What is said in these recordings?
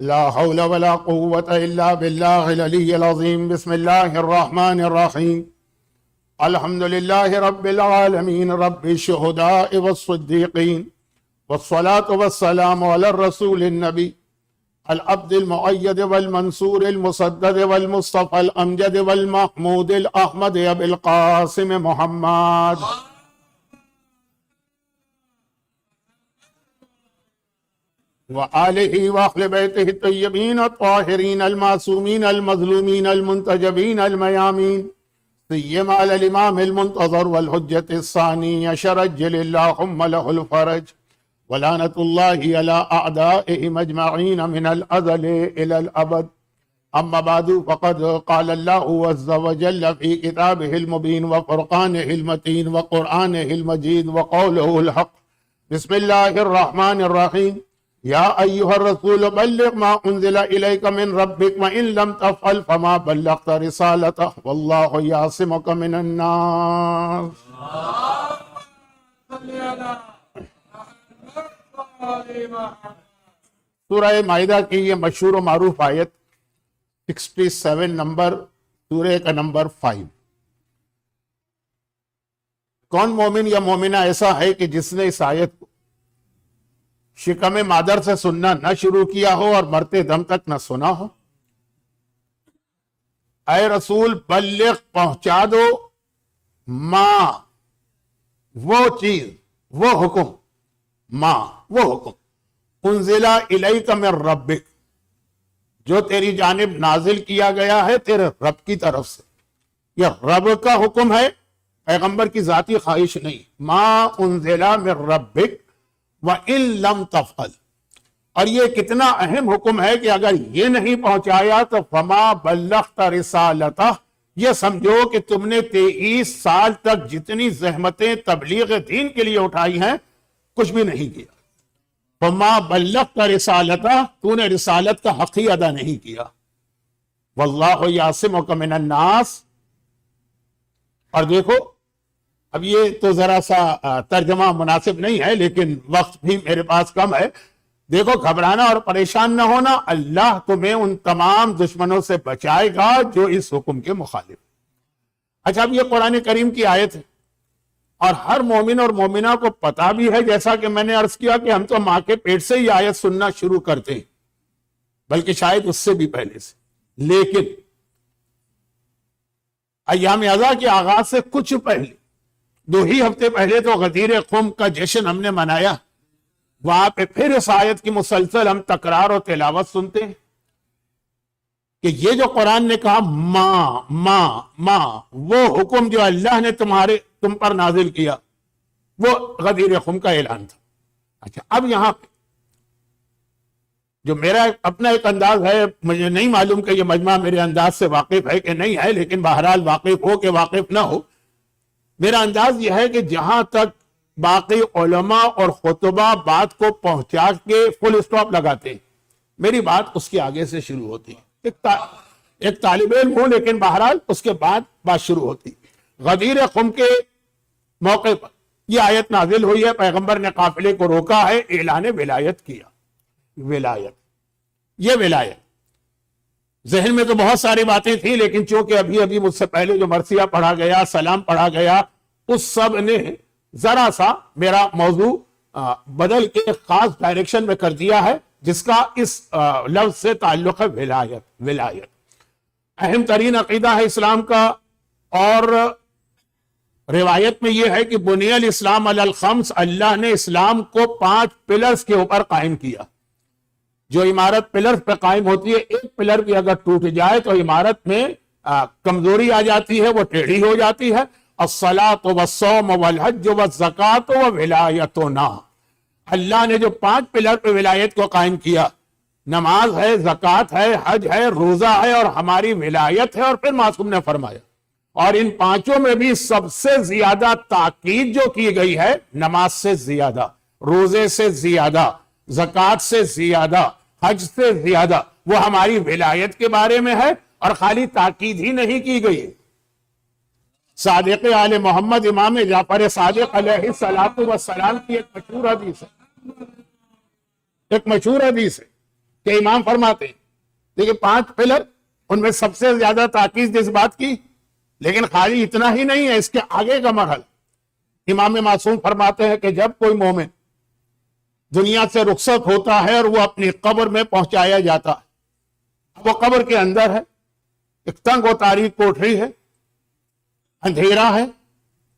لا حول ولا قوة إلا بالله العلي العظيم. بسم الله الرحمن الرحيم. الحمد لله رب العالمين رب الشهداء والصديقين، والصلاة والسلام على الرسول النبي العبد المؤيد والمنصور المسدد والمصطفى الأمجد والمحمود الأحمد أبي القاسم محمد وآله وأهل بيته الطيبين الطاهرين المعصومين المظلومين المنتجبين الميامين، سيما على الإمام المنتظر والحجة الثاني عشر عجل اللهم له الفرج، ولعنة الله على أعدائهم أجمعين من الأزل إلى الأبد. أما بعد، فقد قال الله عز وجل في كتابه المبين وفرقانه المتين وقرآنه المجيد وقوله الحق. بسم الله الرحمن الرحيم. يا أيها الرسول بلغ ما أنزل إليك من ربك وإن لم تفعل فما بلغت رسالته والله يعصمك من الناس. سورہ مائدہ کی یہ مشہور و معروف آیت 67 نمبر سورہ کا نمبر 5. کون مومن یا مومنہ ایسا ہے کہ جس نے اس آیت کو شکم مادر سے سننا نہ شروع کیا ہو اور مرتے دم تک نہ سنا ہو؟ اے رسول بلغ، پہنچا دو، ماں وہ چیز، وہ حکم، ماں وہ حکم، انزل الیک من ربک، جو تیری جانب نازل کیا گیا ہے تیرے رب کی طرف سے. یہ رب کا حکم ہے، پیغمبر کی ذاتی خواہش نہیں. ما انزل من ربک وَإِن لَمْ تَفْعَلْ. اور یہ کتنا اہم حکم ہے کہ اگر یہ نہیں پہنچایا تو فَمَا بَلَّغْتَ رِسَالَتَهْ، یہ سمجھو کہ تم نے 23 سال تک جتنی زحمتیں تبلیغ دین کے لیے اٹھائی ہیں کچھ بھی نہیں کیا. فَمَا بَلَّغْتَ رِسَالَتَهْ، تو نے رسالت کا حق ہی ادا نہیں کیا. وَاللَّهُ يَعْصِمُكَ مِنَ النَّاسِ. اور دیکھو، اب یہ تو ذرا سا ترجمہ مناسب نہیں ہے لیکن وقت بھی میرے پاس کم ہے. دیکھو، گھبرانا اور پریشان نہ ہونا، اللہ تمہیں ان تمام دشمنوں سے بچائے گا جو اس حکم کے مخالف. اچھا، اب یہ قرآن کریم کی آیت ہے اور ہر مومن اور مومنہ کو پتا بھی ہے، جیسا کہ میں نے عرض کیا کہ ہم تو ماں کے پیٹ سے ہی آیت سننا شروع کرتے ہیں، بلکہ شاید اس سے بھی پہلے سے. لیکن ایام اعضا کے آغاز سے کچھ پہلے، 2 ہی ہفتے پہلے تو غدیر قم کا جشن ہم نے منایا. وہاں پہ پھر اس آیت کی مسلسل ہم تکرار اور تلاوت سنتے ہیں کہ یہ جو قرآن نے کہا ماں ماں ماں، وہ حکم جو اللہ نے تم پر نازل کیا وہ غدیر قم کا اعلان تھا. اچھا، اب یہاں پہ جو میرا اپنا ایک انداز ہے، مجھے نہیں معلوم کہ یہ مجمع میرے انداز سے واقف ہے کہ نہیں ہے، لیکن بہرحال واقف ہو کہ واقف نہ ہو، میرا انداز یہ ہے کہ جہاں تک باقی علماء اور خطبہ بات کو پہنچا کے فل اسٹاپ لگاتے ہیں، میری بات اس کے آگے سے شروع ہوتی ہے. ایک طالب علم ہوں لیکن بہرحال اس کے بعد بات شروع ہوتی. غدیر قم کے موقع پر یہ آیت نازل ہوئی ہے، پیغمبر نے قافلے کو روکا ہے، اعلان ولایت کیا. ولایت، یہ ولایت ذہن میں تو بہت ساری باتیں تھیں، لیکن چونکہ ابھی مجھ سے پہلے جو مرثیہ پڑھا گیا، سلام پڑھا گیا، اس سب نے ذرا سا میرا موضوع بدل کے خاص ڈائریکشن میں کر دیا ہے، جس کا اس لفظ سے تعلق ہے ولایت. ولایت اہم ترین عقیدہ ہے اسلام کا، اور روایت میں یہ ہے کہ بنی الاسلام علی الخمس، اللہ نے اسلام کو 5 پلرز کے اوپر قائم کیا. جو عمارت پلر پہ قائم ہوتی ہے، ایک پلر بھی اگر ٹوٹ جائے تو عمارت میں کمزوری آ جاتی ہے، وہ ٹیڑھی ہو جاتی ہے. الصلاۃ والصوم والحج والزکوۃ وولایتنا، اللہ نے جو 5 پلر پہ ولایت کو قائم کیا، نماز ہے، زکوٰۃ ہے، حج ہے، روزہ ہے اور ہماری ولایت ہے. اور پھر معصوم نے فرمایا، اور ان 5 میں بھی سب سے زیادہ تاکید جو کی گئی ہے، نماز سے زیادہ، روزے سے زیادہ، زکوٰۃ سے زیادہ، حج سے زیادہ، وہ ہماری ولایت کے بارے میں ہے. اور خالی تاکید ہی نہیں کی گئی، صادق آل محمد امام جعفر صادق علیہ السلام کی ایک مشہور حدیث ہے، کہ امام فرماتے ہیں دیکھیں 5 پلر، ان میں سب سے زیادہ تاکید اس بات کی، لیکن خالی اتنا ہی نہیں ہے، اس کے آگے کا مرحلہ امام معصوم فرماتے ہیں کہ جب کوئی مومن دنیا سے رخصت ہوتا ہے اور وہ اپنی قبر میں پہنچایا جاتا ہے، وہ قبر کے اندر ہے، ایک تنگ و تاریک کوٹری ہے، اندھیرا ہے،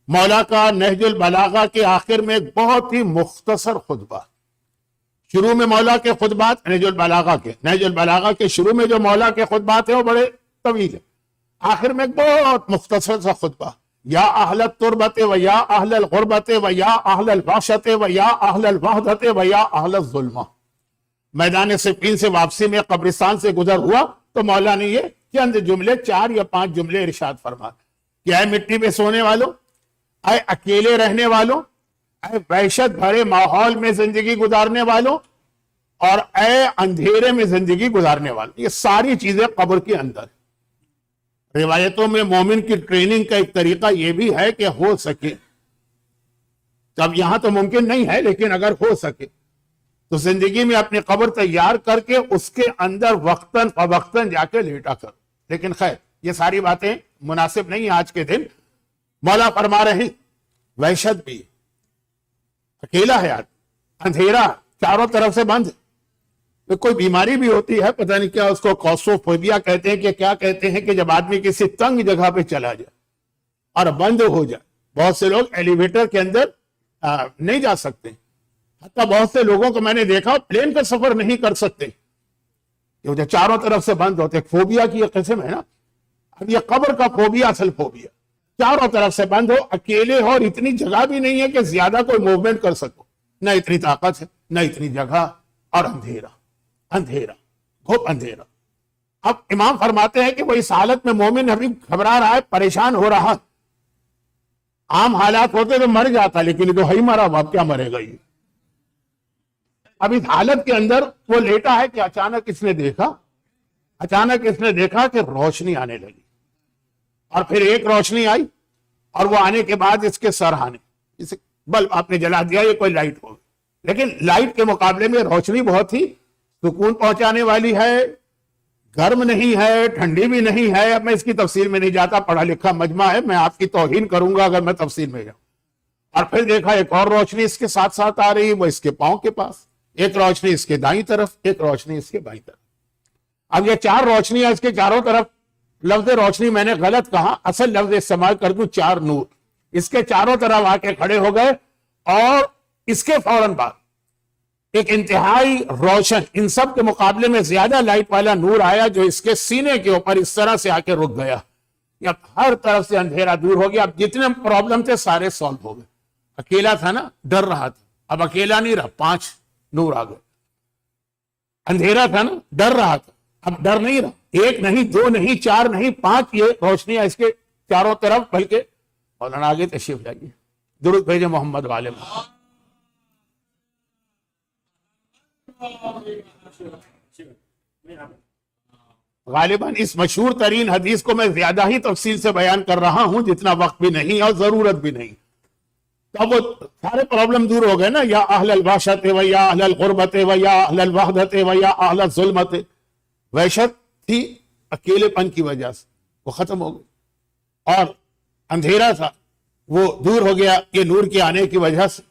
مولا کا نہج البلاغہ کے آخر میں ایک بہت ہی مختصر خطبہ، شروع میں مولا کے خطبات نہج البلاغہ کے شروع میں جو مولا کے خطبات ہیں وہ بڑے طویل ہیں، آخر میں ایک بہت مختصر سا خطبہ، یا اہل التربت و یا اہل الغربت و یا اہل الوحشت و یا اہل الوحدت و یا اہل الظلمہ۔ میدان صفین سے واپسی میں قبرستان سے گزر ہوا تو مولا نے یہ چند جملے 4 یا 5 جملے ارشاد فرما کہ اے مٹی پہ سونے والوں، اے اکیلے رہنے والوں، اے وحشت بھرے ماحول میں زندگی گزارنے والوں، اور اے اندھیرے میں زندگی گزارنے والوں، یہ ساری چیزیں قبر کے اندر ہیں۔ روایتوں میں مومن کی ٹریننگ کا ایک طریقہ یہ بھی ہے کہ ہو سکے، اب یہاں تو ممکن نہیں ہے لیکن اگر ہو سکے تو زندگی میں اپنی قبر تیار کر کے اس کے اندر وقتاً فوقتاً جا کے لیٹا کرو، لیکن خیر یہ ساری باتیں مناسب نہیں آج کے دن۔ مولا فرما رہے ہیں وحشت بھی، اکیلا ہے آدمی، اندھیرا چاروں طرف سے بند ہے، کوئی بیماری بھی ہوتی ہے، پتہ نہیں کیا اس کو کوسوفوبیا کہتے ہیں کہ کیا کہتے ہیں، کہ جب آدمی کسی تنگ جگہ پہ چلا جائے اور بند ہو جائے، بہت سے لوگ ایلیویٹر کے اندر نہیں جا سکتے، حتیٰ بہت سے لوگوں کو میں نے دیکھا پلین کا سفر نہیں کر سکتے، جو چاروں طرف سے بند ہوتے، فوبیا کی یہ قسم ہے نا، اب یہ قبر کا فوبیا اصل فوبیا، چاروں طرف سے بند ہو، اکیلے ہو، اور اتنی جگہ بھی نہیں ہے کہ زیادہ کوئی موومنٹ کر سکو، نہ اتنی طاقت ہے نہ اتنی جگہ، اور اندھیرا بہت اندھیرا۔ اب امام فرماتے ہیں کہ وہ اس حالت میں مومن ابھی گھبرا رہا ہے، پریشان ہو رہا، عام حالات ہوتے تو مر جاتا، لیکن یہ تو ہی مرا، اب کیا مرے گا یہ۔ اب اس حالت کے اندر وہ لیٹا ہے کہ اچانک اس نے دیکھا کہ روشنی آنے لگی، اور پھر ایک روشنی آئی، اور وہ آنے کے بعد اس کے سرہانے، اسے بلب آپ نے جلا دیا، یہ کوئی لائٹ ہوگی، لیکن لائٹ کے مقابلے میں روشنی بہت ہی سکون پہنچانے والی ہے، گرم نہیں ہے، ٹھنڈی بھی نہیں ہے۔ اب میں اس کی تفصیل میں نہیں جاتا، پڑھا لکھا مجمع ہے، میں آپ کی توہین کروں گا اگر میں تفصیل میں جاؤں۔ اور پھر دیکھا ایک اور روشنی اس کے ساتھ ساتھ آ رہی، وہ اس کے پاؤں کے پاس، ایک روشنی اس کے دائیں طرف، ایک روشنی اس کے بائیں طرف۔ اب یہ 4 روشنیاں اس کے چاروں طرف، لفظ روشنی میں نے غلط کہا، اصل لفظ استعمال کر دوں 4 نور، اس کے چاروں طرف آ کے کھڑے ہو گئے، اور اس کے فوراً بعد ایک انتہائی روشن، ان سب کے مقابلے میں زیادہ لائٹ والا نور آیا، جو اس کے سینے کے اوپر اس طرح سے آ کے رک گیا، اب ہر طرف سے اندھیرا دور ہو گیا، اب جتنے پرابلم تھے سارے سالو ہو گئے۔ اکیلا تھا نا، ڈر رہا تھا، اب اکیلا نہیں رہا، 5 نور آ گئے۔ اندھیرا تھا نا، ڈر رہا تھا، اب ڈر نہیں رہا، 1 نہیں 2 نہیں 4 نہیں 5 یہ روشنیاں اس کے چاروں طرف، بلکہ مولانا آگے تشریف لائیے، درود بھیجے محمد والے میں۔ غالباً اس مشہور ترین حدیث کو میں زیادہ ہی تفصیل سے بیان کر رہا ہوں، جتنا وقت بھی نہیں اور ضرورت بھی نہیں، تو وہ سارے پرابلم دور ہو گئے نا، یا اہل الوحشت و یا اہل الغربت و یا اہل الوحدت و یا اہل الظلمت، وحشت تھی اکیلے پن کی وجہ سے، وہ ختم ہو گئی، اور اندھیرا تھا وہ دور ہو گیا یہ نور کے آنے کی وجہ سے،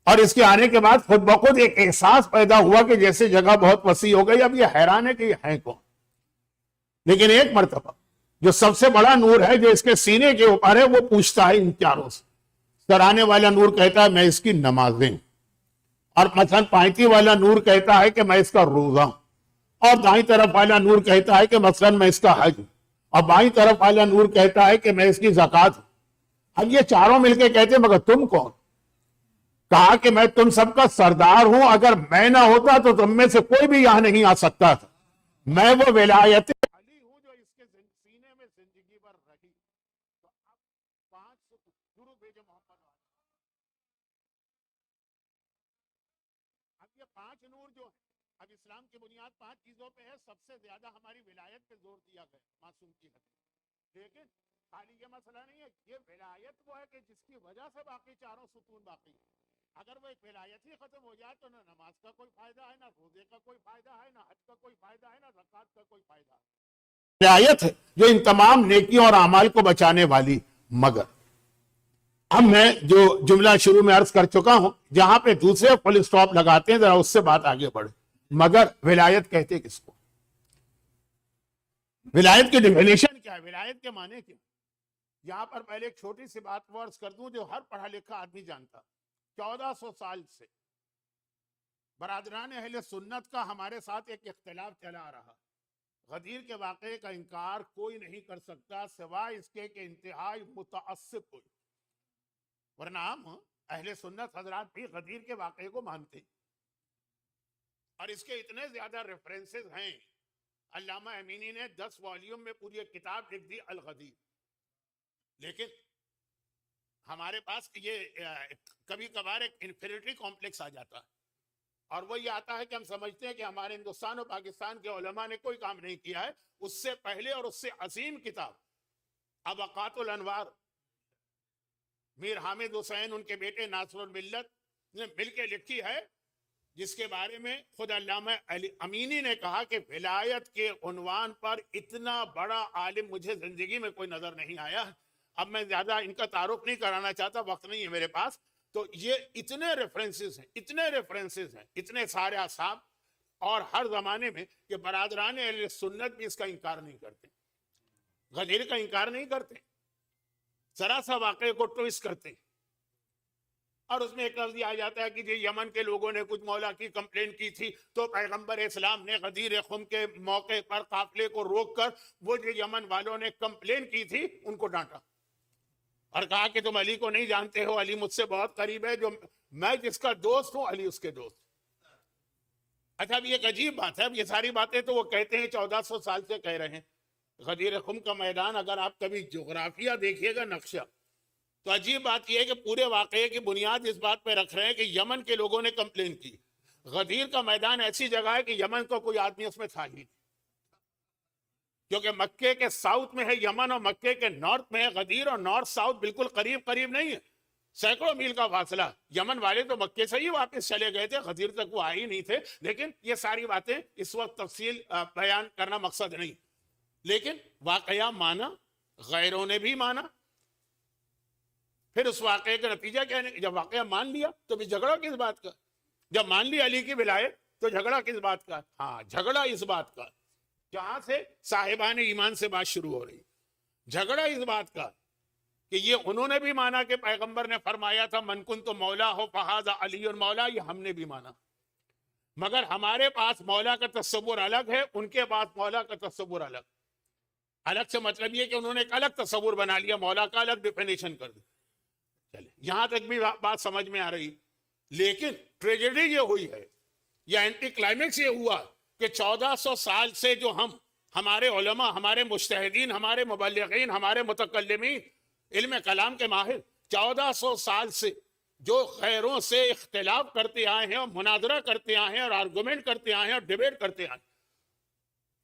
اور اس کے آنے کے بعد خود بخود ایک احساس پیدا ہوا کہ جیسے جگہ بہت وسیع ہو گئی، اب یہ حیران ہے کہ یہ ہے کون، لیکن ایک مرتبہ جو سب سے بڑا نور ہے جو اس کے سینے کے اوپر ہے، وہ پوچھتا ہے ان چاروں سے، سرانے والا نور کہتا ہے میں اس کی نمازیں، اور مثلا پائنتی والا نور کہتا ہے کہ میں اس کا روزہ، اور دائیں طرف والا نور کہتا ہے کہ مثلا میں اس کا حج، اور بائیں طرف والا نور کہتا ہے کہ میں اس کی زکوٰۃ۔ اب یہ چاروں مل کے کہتے ہیں مگر تم کون؟ کہا کہ میں تم سب کا سردار ہوں، اگر میں نہ ہوتا تو تم میں سے کوئی بھی یہاں نہیں آ سکتا تھا، میں وہ ولایت علی ہوں جو اس کے سینے میں زندگی بھر رہی۔ تو اب 5 شروع بھیجے محمد والے، اب یہ 5 نور جو ہے، اب اسلام کی بنیاد 5 چیزوں پہ ہے، سب سے زیادہ ہماری ولایت پہ زور دیا گیا، معصوم کی حدیث، لیکن خالی یہ مسئلہ نہیں ہے، یہ ولایت وہ ہے کہ جس کی وجہ سے باقی چاروں ستون باقی ہیں۔ اگر وہ ایک ولایت ہی ختم ہو جائے تو نہ نماز کا کوئی فائدہ ہے، نہ روزے کا کوئی فائدہ ہے، نہ حج کا کوئی فائدہ ہے، نہ زکوٰۃ کا کوئی فائدہ ہے۔ ولایت ہے جو ان تمام نیکیوں اور اعمال کو بچانے والی۔ مگر اب میں جو جملہ شروع میں عرض کر چکا ہوں، جہاں پہ دوسرے فل اسٹاپ لگاتے ہیں ذرا اس سے بات آگے بڑھے۔ مگر ولایت کہتے کس کو؟ ولایت کی ڈیفینیشن کیا ہے؟ ولایت کے معنی کیا؟ یہاں پر پہلے ایک چھوٹی سی بات عرض کر دوں جو ہر پڑھا لکھا آدمی جانتا۔ 1400 سال سے برادران اہل سنت کا ہمارے ساتھ ایک اختلاف چلا آ رہا۔ غدیر کے واقعے کا انکار کوئی نہیں کر سکتا سوائے اس کے کہ انتہائی متعصب کوئی، ورنہ ہم اہل سنت حضرات بھی غدیر کے واقعے کو مانتے، اور اس کے اتنے زیادہ ریفرنسز ہیں۔ علامہ امینی نے 10 والیوم میں پوری ایک کتاب لکھ دی الغدیر۔ لیکن ہمارے پاس یہ کبھی کبھار ایک انفیریٹی کمپلیکس آ جاتا ہے، اور وہ یہ آتا ہے کہ ہم سمجھتے ہیں کہ ہمارے ہندوستان اور پاکستان کے علماء نے کوئی کام نہیں کیا ہے۔ اس سے پہلے اور اس سے عظیم کتاب ابقات الانوار، میر حامد حسین ان کے بیٹے ناصر الملت نے مل کے لکھی ہے، جس کے بارے میں خود علامہ امینی نے کہا کہ ولایت کے عنوان پر اتنا بڑا عالم مجھے زندگی میں کوئی نظر نہیں آیا۔ اب میں زیادہ ان کا تعارف نہیں کرانا چاہتا، وقت نہیں ہے میرے پاس۔ تو یہ اتنے ریفرنسز ہیں، اتنے سارے اصحاب اور ہر زمانے میں، کہ برادران اہل سنت بھی اس کا انکار نہیں کرتے، غدیر کا انکار نہیں کرتے، ذرا سا واقعے کو ٹویسٹ کرتے ہیں، اور اس میں ایک لفظ آ جاتا ہے کہ جی یمن کے لوگوں نے کچھ مولا کی کمپلین کی تھی تو پیغمبر اسلام نے غدیر خم کے موقع پر قافلے کو روک کر وہ جو یمن والوں نے کمپلین کی تھی ان کو ڈانٹا، اور کہا کہ تم علی کو نہیں جانتے ہو، علی مجھ سے بہت قریب ہے، جو میں جس کا دوست ہوں علی اس کے دوست۔ اچھا اب یہ ایک عجیب بات ہے، اب یہ ساری باتیں تو وہ کہتے ہیں 1400 سال سے کہہ رہے ہیں۔ غدیر خم کا میدان اگر آپ کبھی جغرافیہ دیکھیے گا، نقشہ، تو عجیب بات یہ ہے کہ پورے واقعے کی بنیاد اس بات پہ رکھ رہے ہیں کہ یمن کے لوگوں نے کمپلین کی۔ غدیر کا میدان ایسی جگہ ہے کہ یمن کو کوئی آدمی اس میں تھا ہی نہیں، کیونکہ مکے کے ساؤتھ میں ہے یمن اور مکے کے نارتھ میں ہے غدیر، اور نارتھ ساؤتھ بالکل قریب نہیں ہے، سینکڑوں میل کا فاصلہ۔ یمن والے تو مکے سے ہی واپس چلے گئے تھے، غدیر تک وہ آئے ہی نہیں تھے۔ لیکن یہ ساری باتیں اس وقت تفصیل بیان کرنا مقصد نہیں، لیکن واقعہ مانا، غیروں نے بھی مانا۔ پھر اس واقعے کا نتیجہ کیا ہے؟ جب واقعہ مان لیا تو بھی جھگڑا کس بات کا؟ جب مان لی علی کی ولایت تو جھگڑا کس بات کا؟ ہاں، جھگڑا اس بات کا، جہاں سے صاحبان ایمان سے بات شروع ہو رہی، جھگڑا اس بات کا کہ یہ انہوں نے بھی مانا کہ پیغمبر نے فرمایا تھا من کنت مولا ہو فہذا علی مولا، یہ ہم نے بھی مانا، مگر ہمارے پاس مولا کا تصور الگ ہے، ان کے پاس مولا کا تصور الگ سے مطلب یہ کہ انہوں نے ایک الگ تصور بنا لیا، مولا کا الگ ڈیفینیشن کر دی۔ چلے یہاں تک بھی بات سمجھ میں آ رہی، لیکن ٹریجڈی یہ ہوئی ہے، یا اینٹی کلائمیکس یہ ہوا کہ 1400 سال سے جو ہمارے علماء، ہمارے مجتہدین، ہمارے مبلغین، ہمارے متکلمین، علم کلام کے ماہر 1400 سال سے جو غیروں سے اختلاف کرتے آئے ہیں اور مناظرہ کرتے آئے ہیں اور آرگومنٹ کرتے آئے ہیں اور ڈیبیٹ کرتے آئے ہیں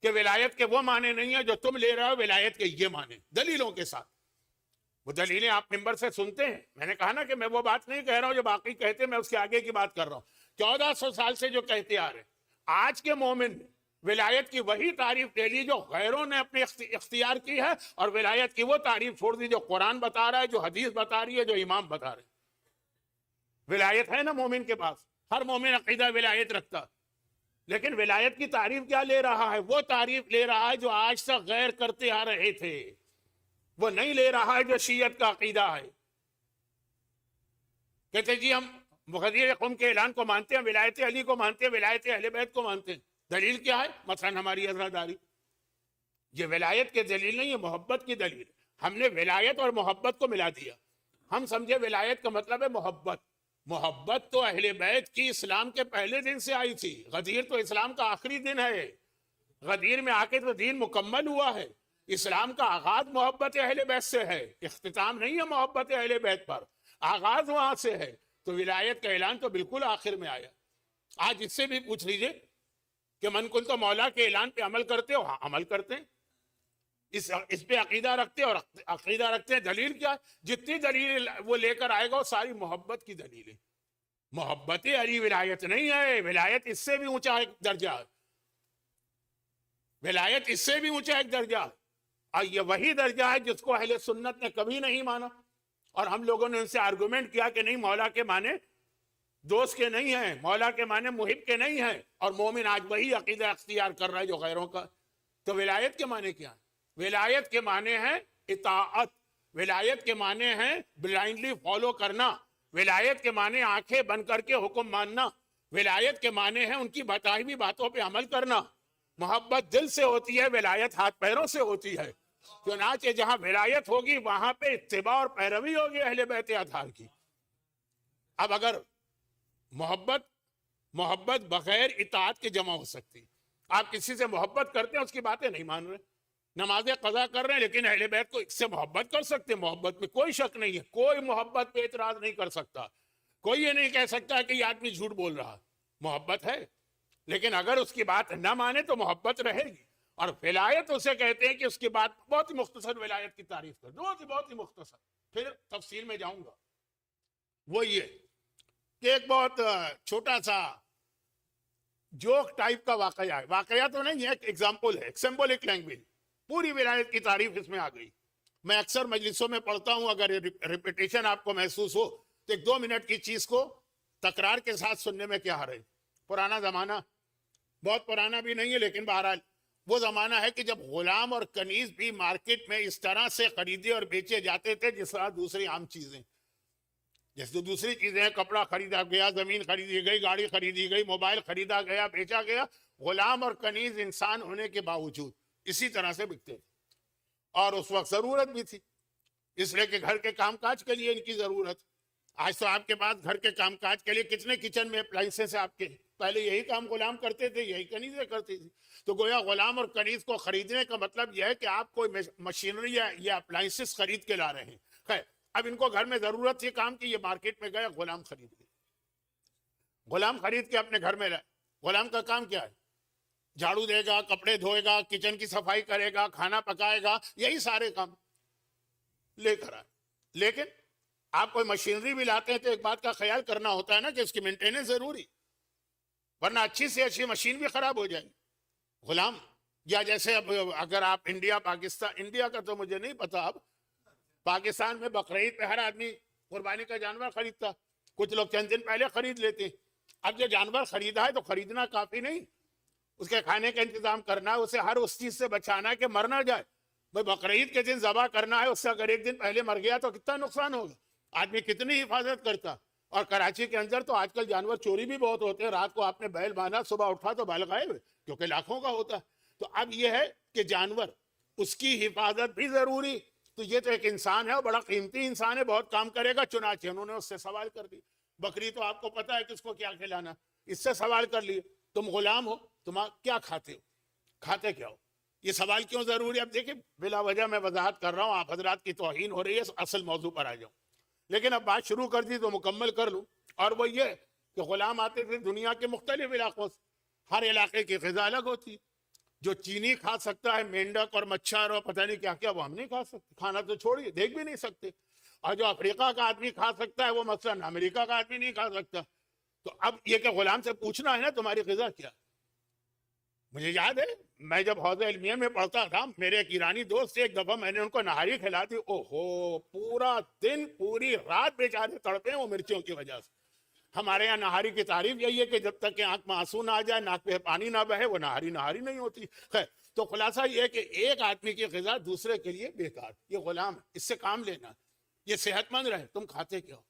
کہ ولایت کے وہ معنی نہیں ہیں جو تم لے رہے ہو، ولایت کے یہ معنی، دلیلوں کے ساتھ۔ وہ دلیلیں آپ ممبر سے سنتے ہیں، میں نے کہا نا کہ میں وہ بات نہیں کہہ رہا ہوں جو باقی کہتے ہیں، میں اس کے آگے کی بات کر رہا ہوں۔ 1400 سال سے جو کہتے آ رہے ہیں، آج کے مومن نے ولایت کی وہی تعریف لے لی جو غیروں نے اپنے اختیار کی ہے، اور ولایت کی وہ تعریف چھوڑ دی جو قرآن بتا رہا ہے، جو حدیث بتا رہی ہے، جو امام بتا رہے ہیں۔ ولایت ہے نا مومن کے پاس، ہر مومن عقیدہ ولایت رکھتا، لیکن ولایت کی تعریف کیا لے رہا ہے؟ وہ تعریف لے رہا ہے جو آج تک غیر کرتے آ رہے تھے، وہ نہیں لے رہا ہے جو شیعت کا عقیدہ ہے۔ کہتے جی ہم غدیر قم کے اعلان کو مانتے ہیں، ولایت علی کو مانتے ہیں، ولایت اہل بیت کو مانتے ہیں، دلیل کیا ہے؟ مثلا ہماری عزاداری، یہ ولایت کے دلیل نہیں، یہ محبت کی دلیل ہے۔ ہم نے ولایت اور محبت کو ملا دیا، ہم سمجھے ولایت کا مطلب ہے محبت۔ محبت تو اہل بیت کی اسلام کے پہلے دن سے آئی تھی، غدیر تو اسلام کا آخری دن ہے، غدیر میں آ کے تو دین مکمل ہوا ہے۔ اسلام کا آغاز محبت اہل بیت سے ہے، اختتام نہیں ہے محبت اہل بیت پر، آغاز وہاں سے ہے۔ تو ولایت کا اعلان تو بالکل آخر میں آیا۔ آج اس سے بھی پوچھ لیجئے کہ من کنت مولا کے اعلان پہ عمل کرتے ہو؟ ہاں عمل کرتے ہیں، اس پہ عقیدہ رکھتے ہیں، اور عقیدہ رکھتے ہیں۔ دلیل کیا ہے؟ جتنی دلیل وہ لے کر آئے گا وہ ساری محبت کی دلیل ہے۔ محبت علی ولایت نہیں ہے، ولایت اس سے بھی اونچا ایک درجہ ہے، ولایت اس سے بھی اونچا ایک درجہ ہے، اور یہ وہی درجہ ہے جس کو اہل سنت نے کبھی نہیں مانا، اور ہم لوگوں نے ان سے آرگومنٹ کیا کہ نہیں، مولا کے معنی دوست کے نہیں ہیں، مولا کے معنی محب کے نہیں ہیں، اور مومن آج وہی عقیدہ اختیار کر رہا ہے جو غیروں کا۔ تو ولایت کے معنی کیا ہے؟ ولایت کے معنی ہے اطاعت، ولایت کے معنی ہے بلائنڈلی فالو کرنا، ولایت کے معنی آنکھیں بند کر کے حکم ماننا، ولایت کے معنی ہے ان کی بتائی ہوئی باتوں پہ عمل کرنا۔ محبت دل سے ہوتی ہے، ولایت ہاتھ پیروں سے ہوتی ہے، چنانچہ جہاں ولایت ہوگی وہاں پہ اتباع اور پیروی ہوگی اہل بیت اطہار کی۔ اب اگر محبت بغیر اطاعت کے جمع ہو سکتی، آپ کسی سے محبت کرتے ہیں، اس کی باتیں نہیں مان رہے، نمازیں قضا کر رہے ہیں، لیکن اہل بیت کو اس سے محبت کر سکتے ہیں، محبت میں کوئی شک نہیں ہے، کوئی محبت پہ اعتراض نہیں کر سکتا، کوئی یہ نہیں کہہ سکتا کہ یہ آدمی جھوٹ بول رہا، محبت ہے۔ لیکن اگر اس کی بات نہ مانے تو محبت رہے گی۔ اور ولایت اسے کہتے ہیں کہ اس کی بات، بہت ہی مختصر ولایت کی تعریف کر، بہت ہی مختصر، پھر تفصیل میں جاؤں گا۔ وہ یہ کہ ایک بہت چھوٹا سا جوک ٹائپ کا واقعہ ہے، واقعہ تو نہیں ہے، ایک ایگزامپل ہے، ایک سمبولک لینگویج، پوری ولایت کی تعریف اس میں آ گئی۔ میں اکثر مجلسوں میں پڑھتا ہوں، اگر ریپیٹیشن آپ کو محسوس ہو تو ایک 2 منٹ کی چیز کو تکرار کے ساتھ سننے میں کیا حرج۔ پرانا زمانہ، بہت پرانا بھی نہیں ہے لیکن بہرحال وہ زمانہ ہے کہ جب غلام اور کنیز بھی مارکیٹ میں اس طرح سے خریدے اور بیچے جاتے تھے جس طرح دوسری عام چیزیں، جیسے دوسری چیزیں، کپڑا خریدا گیا، زمین خریدی گئی، گاڑی خریدی گئی، موبائل خریدا گیا، بیچا گیا، غلام اور کنیز انسان ہونے کے باوجود اسی طرح سے بکتے تھے۔ اور اس وقت ضرورت بھی تھی، اس لیے کہ گھر کے کام کاج کے لیے ان کی ضرورت۔ آج تو آپ کے پاس گھر کے کام کاج کے لیے کتنے کچن میں اپلائنسز آپ کے، پہلے یہی کام غلام کرتے تھے، یہی کنیزیں کرتی تھی۔ تو گویا غلام اور کنیز کو خریدنے کا مطلب یہ ہے کہ آپ کوئی مشینری یا اپلائنسز خرید کے لا رہے ہیں۔ خیر، اب ان کو گھر میں ضرورت تھی کام کی، یہ مارکیٹ میں گئے، غلام خرید لے، غلام خرید کے اپنے گھر میں لائے۔ غلام کا کام کیا ہے؟ جھاڑو دے گا، کپڑے دھوئے گا، کچن کی صفائی کرے گا، کھانا پکائے گا، یہی سارے کام لے کر آئے۔ لیکن آپ کوئی مشینری بھی لاتے ہیں تو ایک بات کا خیال کرنا ہوتا ہے نا کہ اس کی مینٹیننس ضروری، ورنہ اچھی سے اچھی مشین بھی خراب ہو جائے گی۔ غلام، یا جیسے اب اگر آپ انڈیا، پاکستان، انڈیا کا تو مجھے نہیں پتا، اب پاکستان میں بقرعید پہ ہر آدمی قربانی کا جانور خریدتا، کچھ لوگ چند دن پہلے خرید لیتے ہیں۔ اب جو جانور خریدا ہے تو خریدنا کافی نہیں، اس کے کھانے کا انتظام کرنا ہے، اسے ہر اس چیز سے بچانا ہے کہ مر نہ جائے۔ بھائی بقرعید کے دن ذبح کرنا ہے، اس سے اگر ایک دن پہلے مر گیا تو کتنا نقصان ہوگا، آدمی کتنی حفاظت کرتا۔ اور کراچی کے اندر تو آج کل جانور چوری بھی بہت ہوتے ہیں، رات کو آپ نے بیل باندھا، صبح اٹھا تو بیل غائب، کیونکہ لاکھوں کا ہوتا ہے۔ تو اب یہ ہے کہ جانور، اس کی حفاظت بھی ضروری۔ تو یہ تو ایک انسان ہے اور بڑا قیمتی انسان ہے، بہت کام کرے گا، چنانچہ انہوں نے اس سے سوال کر دی۔ بکری تو آپ کو پتا ہے کس کو کیا کھلانا، اس سے سوال کر لیے، تم غلام ہو، تم کیا کھاتے ہو، کھاتے کیا ہو، یہ سوال کیوں ضروری ہے؟ اب دیکھیں، بلا وجہ میں وضاحت کر رہا ہوں، آپ حضرات کی توہین ہو رہی ہے، اصل موضوع پر آ جاؤں۔ لیکن اب بات شروع کر دی تو مکمل کر لوں، اور وہ یہ کہ غلام آتے تھے دنیا کے مختلف علاقوں سے، ہر علاقے کی غذا الگ ہوتی، جو چینی کھا سکتا ہے، مینڈک اور مچھر اور پتہ نہیں کیا کیا، وہ ہم نہیں کھا سکتے، کھانا تو چھوڑیے، دیکھ بھی نہیں سکتے۔ اور جو افریقہ کا آدمی کھا سکتا ہے وہ مثلاً امریکہ کا آدمی نہیں کھا سکتا۔ تو اب یہ کہ غلام سے پوچھنا ہے نا تمہاری غذا کیا؟ مجھے یاد ہے میں جب حوزہ علمیہ میں پڑھتا تھا، میرے ایک ایرانی دوست سے ایک دفعہ میں نے ان کو نہاری کھلا دی، اوہو، پورا دن پوری رات بیچارے تڑپے وہ مرچوں کی وجہ سے۔ ہمارے یہاں نہاری کی تعریف یہی ہے کہ جب تک کہ آنکھ میں آنسو نہ آ جائے، ناک پہ پانی نہ بہے، وہ نہاری نہیں ہوتی۔ خیر، تو خلاصہ یہ ہے کہ ایک آدمی کی غذا دوسرے کے لیے بیکار، یہ غلام ہے، اس سے کام لینا، یہ صحت مند رہے، تم کھاتے کیا ہو؟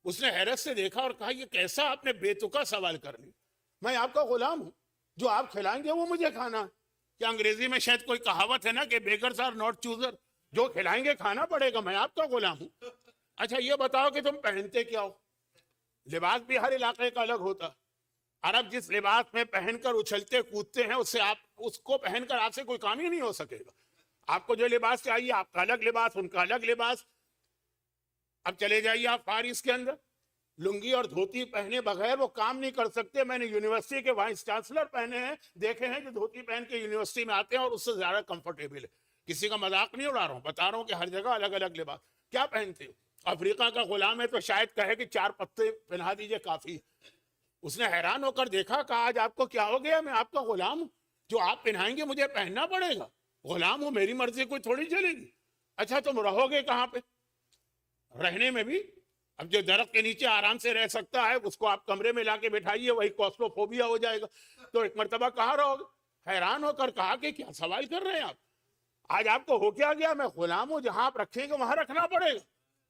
اس نے حیرت سے دیکھا اور کہا، یہ کیسا آپ نے بے تکا سوال کر لی، میں آپ کا غلام ہوں، جو آپ کھلائیں گے وہ مجھے کھانا ہے۔ کیا انگریزی میں شاید کوئی کہاوت ہے نا کہ بیگرز آر ناٹ چوزر، جو کھلائیں گے کھانا پڑے گا، میں آپ کا غلام ہوں۔ اچھا یہ بتاؤ کہ تم پہنتے کیا ہو؟ لباس بھی ہر علاقے کا الگ ہوتا، عرب جس لباس میں پہن کر اچھلتے کودتے ہیں، اس سے آپ اس کو پہن کر آپ سے کوئی کام ہی نہیں ہو سکے گا۔ آپ کو جو لباس چاہیے، آپ کا الگ لباس، ان کا الگ لباس۔ اب چلے جائیے آپ فارس کے اندر، لنگی اور دھوتی پہنے بغیر وہ کام نہیں کر سکتے۔ میں نے یونیورسٹی کے وائس چانسلر پہنے ہیں، دیکھے ہیں جو دھوتی پہن کے یونیورسٹی میں آتے ہیں اور اس سے زیادہ کمفرٹیبل ہے۔ کسی کا مذاق نہیں اڑا رہا ہوں، بتا رہا ہوں کہ ہر جگہ الگ الگ لباس۔ کیا پہنتے ہو؟ افریقہ کا غلام ہے تو شاید کہے کہ 4 پتے پہنا دیجئے کافی. اس نے حیران ہو کر دیکھا، کہا آج آپ کو کیا ہو گیا؟ میں آپ کا غلام ہوں، جو آپ پہنائیں گے مجھے پہننا پڑے گا. غلام ہوں، میری مرضی کوئی تھوڑی چلے گی. اچھا تم رہو گے کہاں پہ؟ رہنے میں بھی اب جو درخت کے نیچے آرام سے رہ سکتا ہے اس کو آپ کمرے میں لا کے بٹھائیے، وہی کوسٹروفوبیا ہو جائے گا. تو ایک مرتبہ کہاں رہو گے؟ حیران ہو کر کہا کہ کیا سوال کر رہے ہیں آپ؟ آج آپ کو ہو کیا گیا؟ میں غلام ہوں، جہاں آپ رکھیں گے وہاں رکھنا پڑے گا.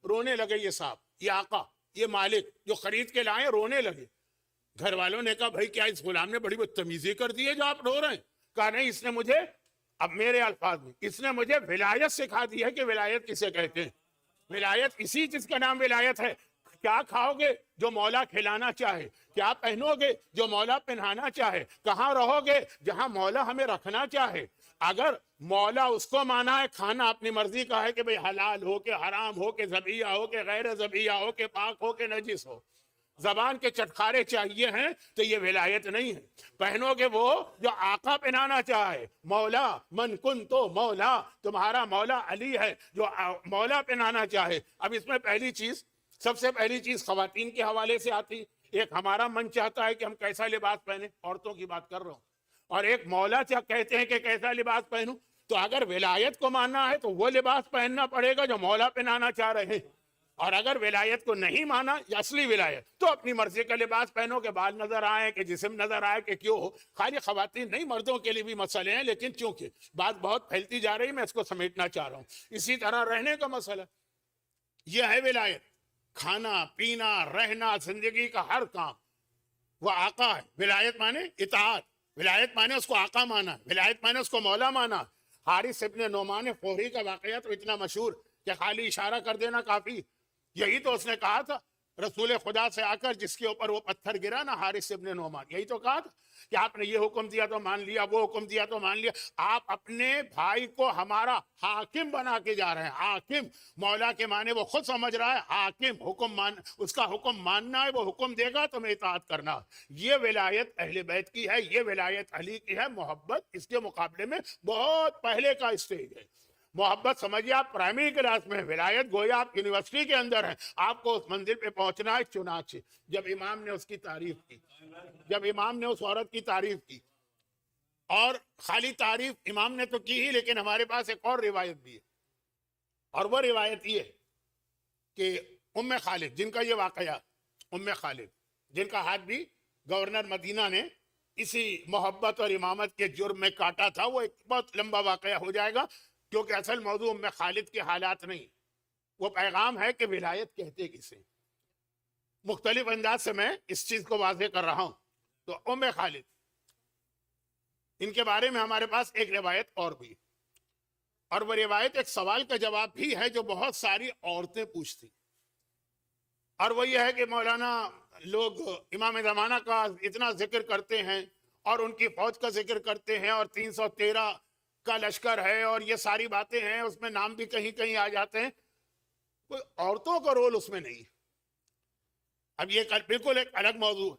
رونے لگے یہ صاحب، یہ آقا، یہ مالک جو خرید کے لائے، رونے لگے. گھر والوں نے کہا بھائی کیا اس غلام نے بڑی بدتمیزی کر دی ہے جو آپ رو رہے ہیں؟ کہا نہیں، اس نے مجھے، اب میرے الفاظ میں، اس نے مجھے ولایت سکھا دی ہے کہ ولایت کسے کہتے ہیں. ولایت اسی چیز کا نام ولایت ہے. کیا کھاؤ گے؟ جو مولا کھلانا چاہے. کیا پہنو گے؟ جو مولا پہنانا چاہے. کہاں رہو گے؟ جہاں مولا ہمیں رکھنا چاہے. اگر مولا اس کو مانا ہے کھانا اپنی مرضی کا ہے کہ بھئی حلال ہو کہ حرام ہو کہ ذبیحہ ہو کہ غیر ذبیحہ ہو کہ پاک ہو کہ نجس ہو، زبان کے چٹخارے چاہیے ہیں تو یہ ولایت نہیں ہے. پہنو گے وہ جو آقا پہنانا چاہے. مولا من کن تو مولا، تمہارا مولا علی ہے جو مولا پہنانا چاہے. اب اس میں پہلی چیز، سب سے پہلی چیز خواتین کے حوالے سے آتی. ایک ہمارا من چاہتا ہے کہ ہم کیسا لباس پہنیں، عورتوں کی بات کر رہا ہوں، اور ایک مولا کہتے ہیں کہ کیسا لباس پہنوں. تو اگر ولایت کو ماننا ہے تو وہ لباس پہننا پڑے گا جو مولا پہنانا چاہ رہے ہیں. اور اگر ولایت کو نہیں مانا، یا اصلی ولایت، تو اپنی مرضی کا لباس پہنو کہ بال نظر آئے کہ جسم نظر آئے کہ کیوں ہو. خالی خواتین نہیں، مردوں کے لیے بھی مسئلے ہیں، لیکن چونکہ بات بہت پھیلتی جا رہی میں اس کو سمیٹنا چاہ رہا ہوں. اسی طرح رہنے کا مسئلہ، یہ ہے ولایت. کھانا پینا رہنا زندگی کا ہر کام وہ آقا ہے. ولایت مانے اطاعت، ولایت مانے اس کو آقا مانا، ولایت مانے اس کو مولا مانا. حارث ابن نعمان فوری کا واقعہ تو اتنا مشہور کہ خالی اشارہ کر دینا کافی. یہی تو اس نے کہا تھا رسول خدا سے آ کر، جس کے اوپر وہ پتھر گرا نا، حارث ابن نعمان، یہی تو کہا تھا کہ آپ نے یہ حکم دیا تو مان لیا، وہ حکم دیا تو مان لیا. آپ اپنے بھائی کو ہمارا حاکم بنا کے جا رہے ہیں. حاکم مولا کے معنی وہ خود سمجھ رہا ہے. حاکم حکم اس کا حکم ماننا ہے، وہ حکم دے گا تو میں اطاعت کرنا. یہ ولایت اہل بیت کی ہے، یہ ولایت علی کی ہے. محبت اس کے مقابلے میں بہت پہلے کا اسٹیج ہے. محبت سمجھیے آپ پرائمری کلاس میں، ولایت گویا آپ یونیورسٹی کے اندر ہیں. آپ کو اس منزل پہ پہنچنا ہے. چنانچہ جب امام نے اس کی تعریف کی، جب امام نے اس عورت کی تعریف کی، اور خالی تعریف امام نے تو کی ہی، لیکن ہمارے پاس ایک اور روایت بھی ہے. اور وہ روایت یہ ہے کہ ام خالد، جن کا یہ واقعہ، ام خالد جن کا ہاتھ بھی گورنر مدینہ نے اسی محبت اور امامت کے جرم میں کاٹا تھا، وہ ایک بہت لمبا واقعہ ہو جائے گا، کیونکہ اصل موضوع ام خالد کے حالات نہیں، وہ پیغام ہے کہ ولایت کہتے کسے. مختلف انداز سے میں اس چیز کو واضح کر رہا ہوں. تو ام خالد، ان کے بارے میں ہمارے پاس ایک روایت اور بھی، اور وہ روایت ایک سوال کا جواب بھی ہے جو بہت ساری عورتیں پوچھتی. اور وہ یہ ہے کہ مولانا لوگ امام زمانہ کا اتنا ذکر کرتے ہیں اور ان کی فوج کا ذکر کرتے ہیں، اور 313 کا لشکر ہے اور یہ ساری باتیں ہیں، اس میں نام بھی کہیں کہیں آ جاتے ہیں، کوئی عورتوں کا رول اس میں نہیں. اب یہ بالکل ایک الگ موضوع ہے.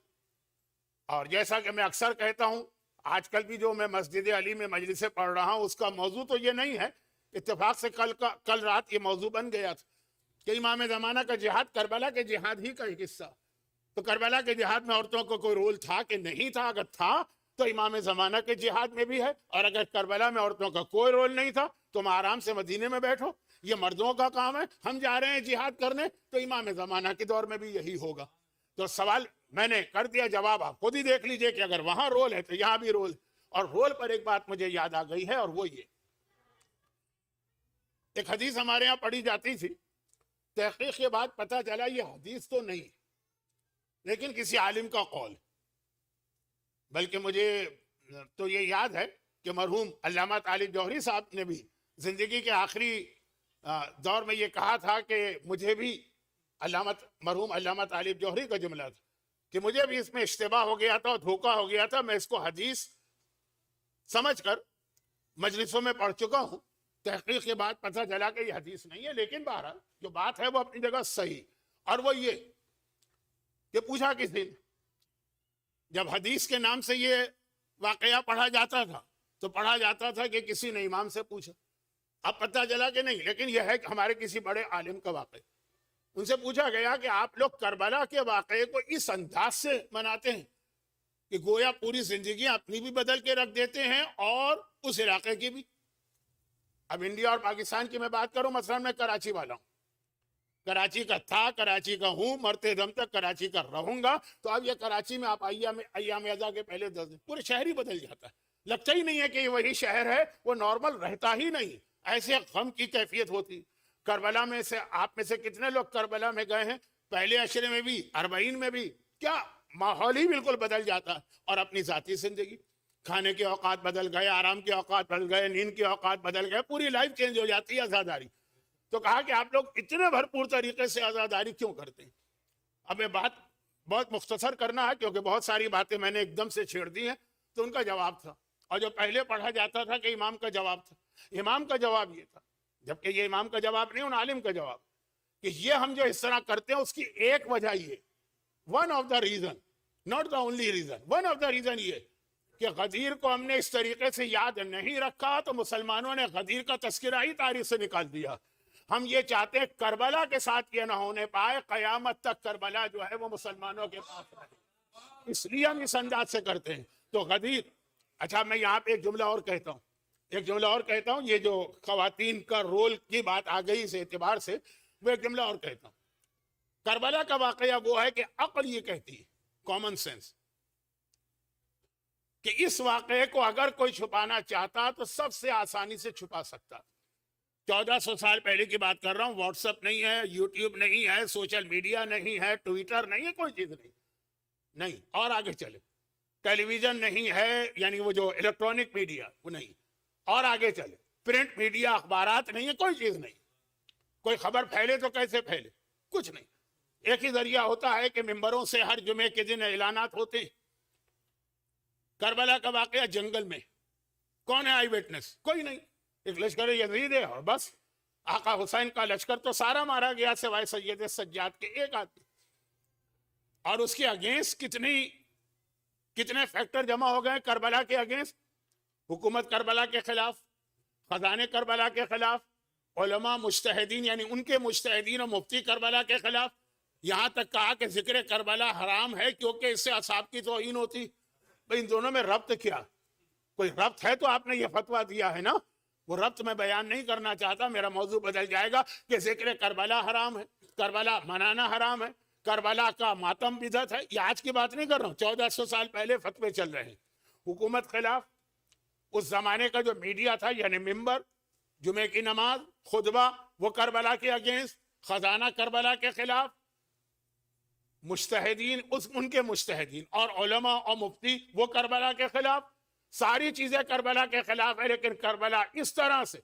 اور جیسا کہ میں اکثر کہتا ہوں، آج کل بھی جو میں مسجد علی میں مجلسیں پڑھ رہا ہوں، اس کا موضوع تو یہ نہیں ہے. اتفاق سے کل رات یہ موضوع بن گیا تھا کہ امام زمانہ کا جہاد کربلا کے جہاد ہی کا ایک حصہ. تو کربلا کے جہاد میں عورتوں کو کوئی رول تھا کہ نہیں تھا؟ اگر تھا تو امام زمانہ کے جہاد میں بھی ہے. اور اگر کربلا میں عورتوں کا کوئی رول نہیں تھا، تم آرام سے مدینے میں بیٹھو، یہ مردوں کا کام ہے. ہم جا رہے ہیں جہاد کرنے، تو امام زمانہ کے دور میں بھی یہی ہوگا. تو سوال میں نے کر دیا، جواب آپ خود ہی دیکھ لیجئے کہ اگر وہاں رول ہے تو یہاں بھی رول ہے. اور رول پر ایک بات مجھے یاد آ گئی ہے، اور وہ یہ، ایک حدیث ہمارے یہاں پڑھی جاتی تھی، تحقیق کے بعد پتہ چلا یہ حدیث تو نہیں لیکن کسی عالم کا قول. بلکہ مجھے تو یہ یاد ہے کہ مرحوم علامہ طالب جوہری صاحب نے بھی زندگی کے آخری دور میں یہ کہا تھا کہ مجھے بھی، مرحوم علامہ طالب جوہری کا جملہ تھا کہ مجھے بھی اس میں اشتباہ ہو گیا تھا، دھوکہ ہو گیا تھا. میں اس کو حدیث سمجھ کر مجلسوں میں پڑھ چکا ہوں، تحقیق کے بعد پتہ چلا کہ یہ حدیث نہیں ہے. لیکن بہرحال جو بات ہے وہ اپنی جگہ صحیح. اور وہ یہ کہ پوچھا کس دن، جب حدیث کے نام سے یہ واقعہ پڑھا جاتا تھا تو پڑھا جاتا تھا کہ کسی نے امام سے پوچھا. اب پتہ چلا کہ نہیں، لیکن یہ ہے کہ ہمارے کسی بڑے عالم کا واقعہ. ان سے پوچھا گیا کہ آپ لوگ کربلا کے واقعے کو اس انداز سے مناتے ہیں کہ گویا پوری زندگی اپنی بھی بدل کے رکھ دیتے ہیں اور اس علاقے کی بھی. اب انڈیا اور پاکستان کی میں بات کروں، مثلا میں کراچی والا ہوں، کراچی کا تھا، کراچی کا ہوں، مرتے دم تک کراچی کا رہوں گا. تو اب یہ کراچی میں آپ ایام ازا کے پہلے 10 دن پورے شہر ہی بدل جاتا ہے، لگتا ہی نہیں ہے کہ یہ وہی شہر ہے، وہ نارمل رہتا ہی نہیں. ایسے غم کی کیفیت ہوتی. کربلا میں سے آپ میں سے کتنے لوگ کربلا میں گئے ہیں؟ پہلے عشرے میں بھی، 40 میں بھی. کیا ماحول ہی بالکل بدل جاتا ہے. اور اپنی ذاتی زندگی، کھانے کے اوقات بدل گئے، آرام کے اوقات بدل گئے، نیند کے اوقات بدل گئے، پوری لائف چینج ہو جاتی ہے عزاداری. تو کہا کہ آپ لوگ اتنے بھرپور طریقے سے عزاداری کیوں کرتے ہیں؟ اب یہ بات بہت مختصر کرنا ہے کیونکہ بہت ساری باتیں میں نے ایک دم سے چھیڑ دی ہیں. تو ان کا جواب تھا، اور جو پہلے پڑھا جاتا تھا کہ امام کا جواب تھا، امام کا جواب یہ تھا، جبکہ یہ امام کا جواب نہیں، ان عالم کا جواب، کہ یہ ہم جو اس طرح کرتے ہیں اس کی ایک وجہ یہ، one of the reason, not the only reason, one of the reason یہ کہ غدیر کو ہم نے اس طریقے سے یاد نہیں رکھا تو مسلمانوں نے غدیر کا تذکرہ ہی تاریخ سے نکال دیا. ہم یہ چاہتے ہیں کربلا کے ساتھ یہ نہ ہونے پائے، قیامت تک کربلا جو ہے وہ مسلمانوں کے پاس رہے، اس لیے ہم اس انداز سے کرتے ہیں. تو غدیر، اچھا میں یہاں پہ ایک جملہ اور کہتا ہوں، یہ جو خواتین کا رول کی بات آ گئی اس اعتبار سے، وہ ایک جملہ اور کہتا ہوں. کربلا کا واقعہ وہ ہے کہ عقل یہ کہتی ہے، کامن سینس، کہ اس واقعے کو اگر کوئی چھپانا چاہتا تو سب سے آسانی سے چھپا سکتا. 1400 سال پہلے کی بات کر رہا ہوں. واٹس ایپ نہیں ہے، یوٹیوب نہیں ہے، سوشل میڈیا نہیں ہے، ٹویٹر نہیں ہے، کوئی چیز نہیں. اور آگے چلے، ٹیلی ویژن نہیں ہے، یعنی وہ جو الیکٹرانک میڈیا وہ نہیں. اور آگے چلے، پرنٹ میڈیا، اخبارات نہیں ہے، کوئی چیز نہیں. کوئی خبر پھیلے تو کیسے پھیلے؟ کچھ نہیں. ایک ہی ذریعہ ہوتا ہے کہ ممبروں سے ہر جمعے کے دن اعلانات ہوتے ہیں. کربلا کا واقعہ جنگل میں، کون ہے آئی وٹنس؟ کوئی نہیں. ایک لشکر یزید ہے اور بس. آقا حسین کا لشکر تو سارا مارا گیا سوائے سید سجاد کے ایک آدمی. اور اس کے اگینسٹ کتنے فیکٹر جمع ہو گئے کربلا کے اگینسٹ؟ حکومت کربلا کے خلاف، خزانے کربلا کے خلاف، علماء مجتہدین یعنی ان کے مجتہدین اور مفتی کربلا کے خلاف. یہاں تک کہا کہ ذکر کربلا حرام ہے کیونکہ اس سے اصحاب کی توہین ہوتی. بھئی ان دونوں میں ربط کیا؟ کوئی ربط ہے تو آپ نے یہ فتویٰ دیا ہے نا. وہ ربط میں بیان نہیں کرنا چاہتا، میرا موضوع بدل جائے گا کہ ذکر کربلا حرام ہے، کربلا منانا حرام ہے، کربلا کا ماتم بدعت ہے. یہ آج کی بات نہیں کر رہا ہوں، 1400 سال پہلے فتوے چل رہے ہیں. حکومت خلاف، اس زمانے کا جو میڈیا تھا یعنی ممبر، جمعے کی نماز، خطبہ، وہ کربلا کے اگینسٹ، خزانہ کربلا کے خلاف، مجتہدین ان کے مجتہدین اور علماء اور مفتی وہ کربلا کے خلاف. ساری چیزیں کربلا کے خلاف ہے، لیکن کربلا اس طرح سے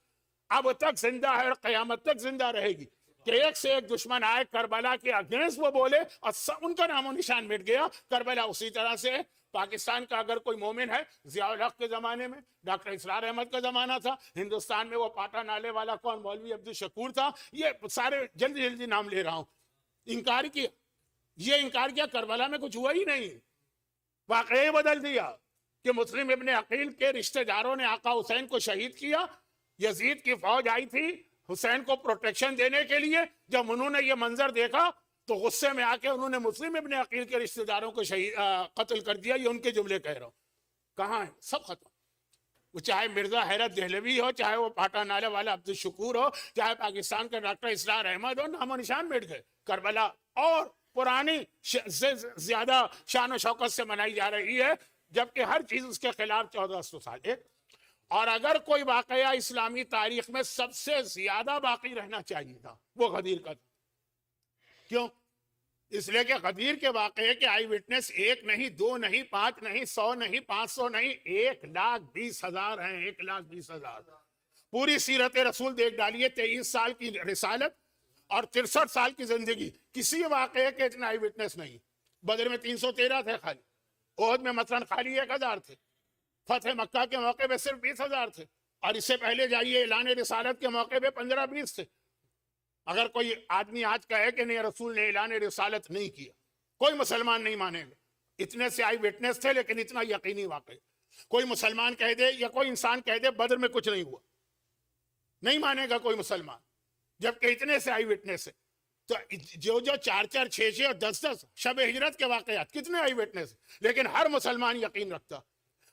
اب تک زندہ ہے اور قیامت تک زندہ رہے گی کہ ایک سے ایک دشمن آئے کربلا کے اگینسٹ وہ بولے اور ان کا نام و نشان مٹ گیا. کربلا اسی طرح سے ہے. پاکستان کا اگر کوئی مومن ہے، ضیاء الحق کے زمانے میں، ڈاکٹر اسرار احمد کا زمانہ تھا، ہندوستان میں وہ پاٹا نالے والا کون، مولوی عبدالشکور تھا، یہ سارے جلدی نام لے رہا ہوں. انکار کیا کربلا میں کچھ ہوا ہی نہیں. واقعی بدل دیا کہ مسلم ابن عقیل کے رشتہ داروں نے آقا حسین کو شہید کیا. یزید کی فوج آئی تھی حسین کو پروٹیکشن دینے کے لیے. جب انہوں نے یہ منظر دیکھا تو غصے میں آ کے انہوں نے مسلم ابن عقیل کے رشتہ داروں کو قتل کر دیا. یہ ان کے جملے کہہ رہا ہوں. کہاں ہے؟ سب ختم. وہ چاہے مرزا حیرت دہلوی ہو، چاہے وہ پاٹا نالے والا عبدالشکور ہو، چاہے پاکستان کا ڈاکٹر اسرار احمد ہو، نام و نشان مٹ گئے. کربلا اور پرانی زیادہ شان و شوکت سے منائی جا رہی ہے، جبکہ ہر چیز اس کے خلاف 1400 سال. اور اگر کوئی واقعہ اسلامی تاریخ میں سب سے زیادہ باقی رہنا چاہیے تھا وہ غدیر کا تھا. کیوں؟ اس لیے کہ غدیر کے واقعے کے آئی وٹنس 1 نہیں، 2 نہیں، 5 نہیں، 100 نہیں، 500 نہیں، 1,20,000 ہیں. 1,20,000. پوری سیرت رسول دیکھ ڈالیے، 23 سال کی رسالت اور 63 سال کی زندگی، کسی واقعے کے اتنا آئی وٹنس نہیں. بدر میں 313 تھے خالی، احد میں مثلا خالی 1,000 تھے، فتح مکہ کے موقع پہ صرف 20,000 تھے، اور اس سے پہلے جائیے اعلان رسالت کے موقع پہ 15-20 تھے. اگر کوئی آدمی آج کہے کہ نہیں رسول نے اعلان رسالت نہیں کیا، کوئی مسلمان نہیں مانے گا. اتنے سے آئی وٹنس تھے لیکن اتنا یقینی واقع. کوئی مسلمان کہہ دے یا کوئی انسان کہہ دے بدر میں کچھ نہیں ہوا، نہیں مانے گا کوئی مسلمان، جبکہ اتنے سے آئی وٹنس ہے. تو جو 4 6 اور 10 شب ہجرت کے واقعات کتنے آئی وٹنس، لیکن ہر مسلمان یقین رکھتا.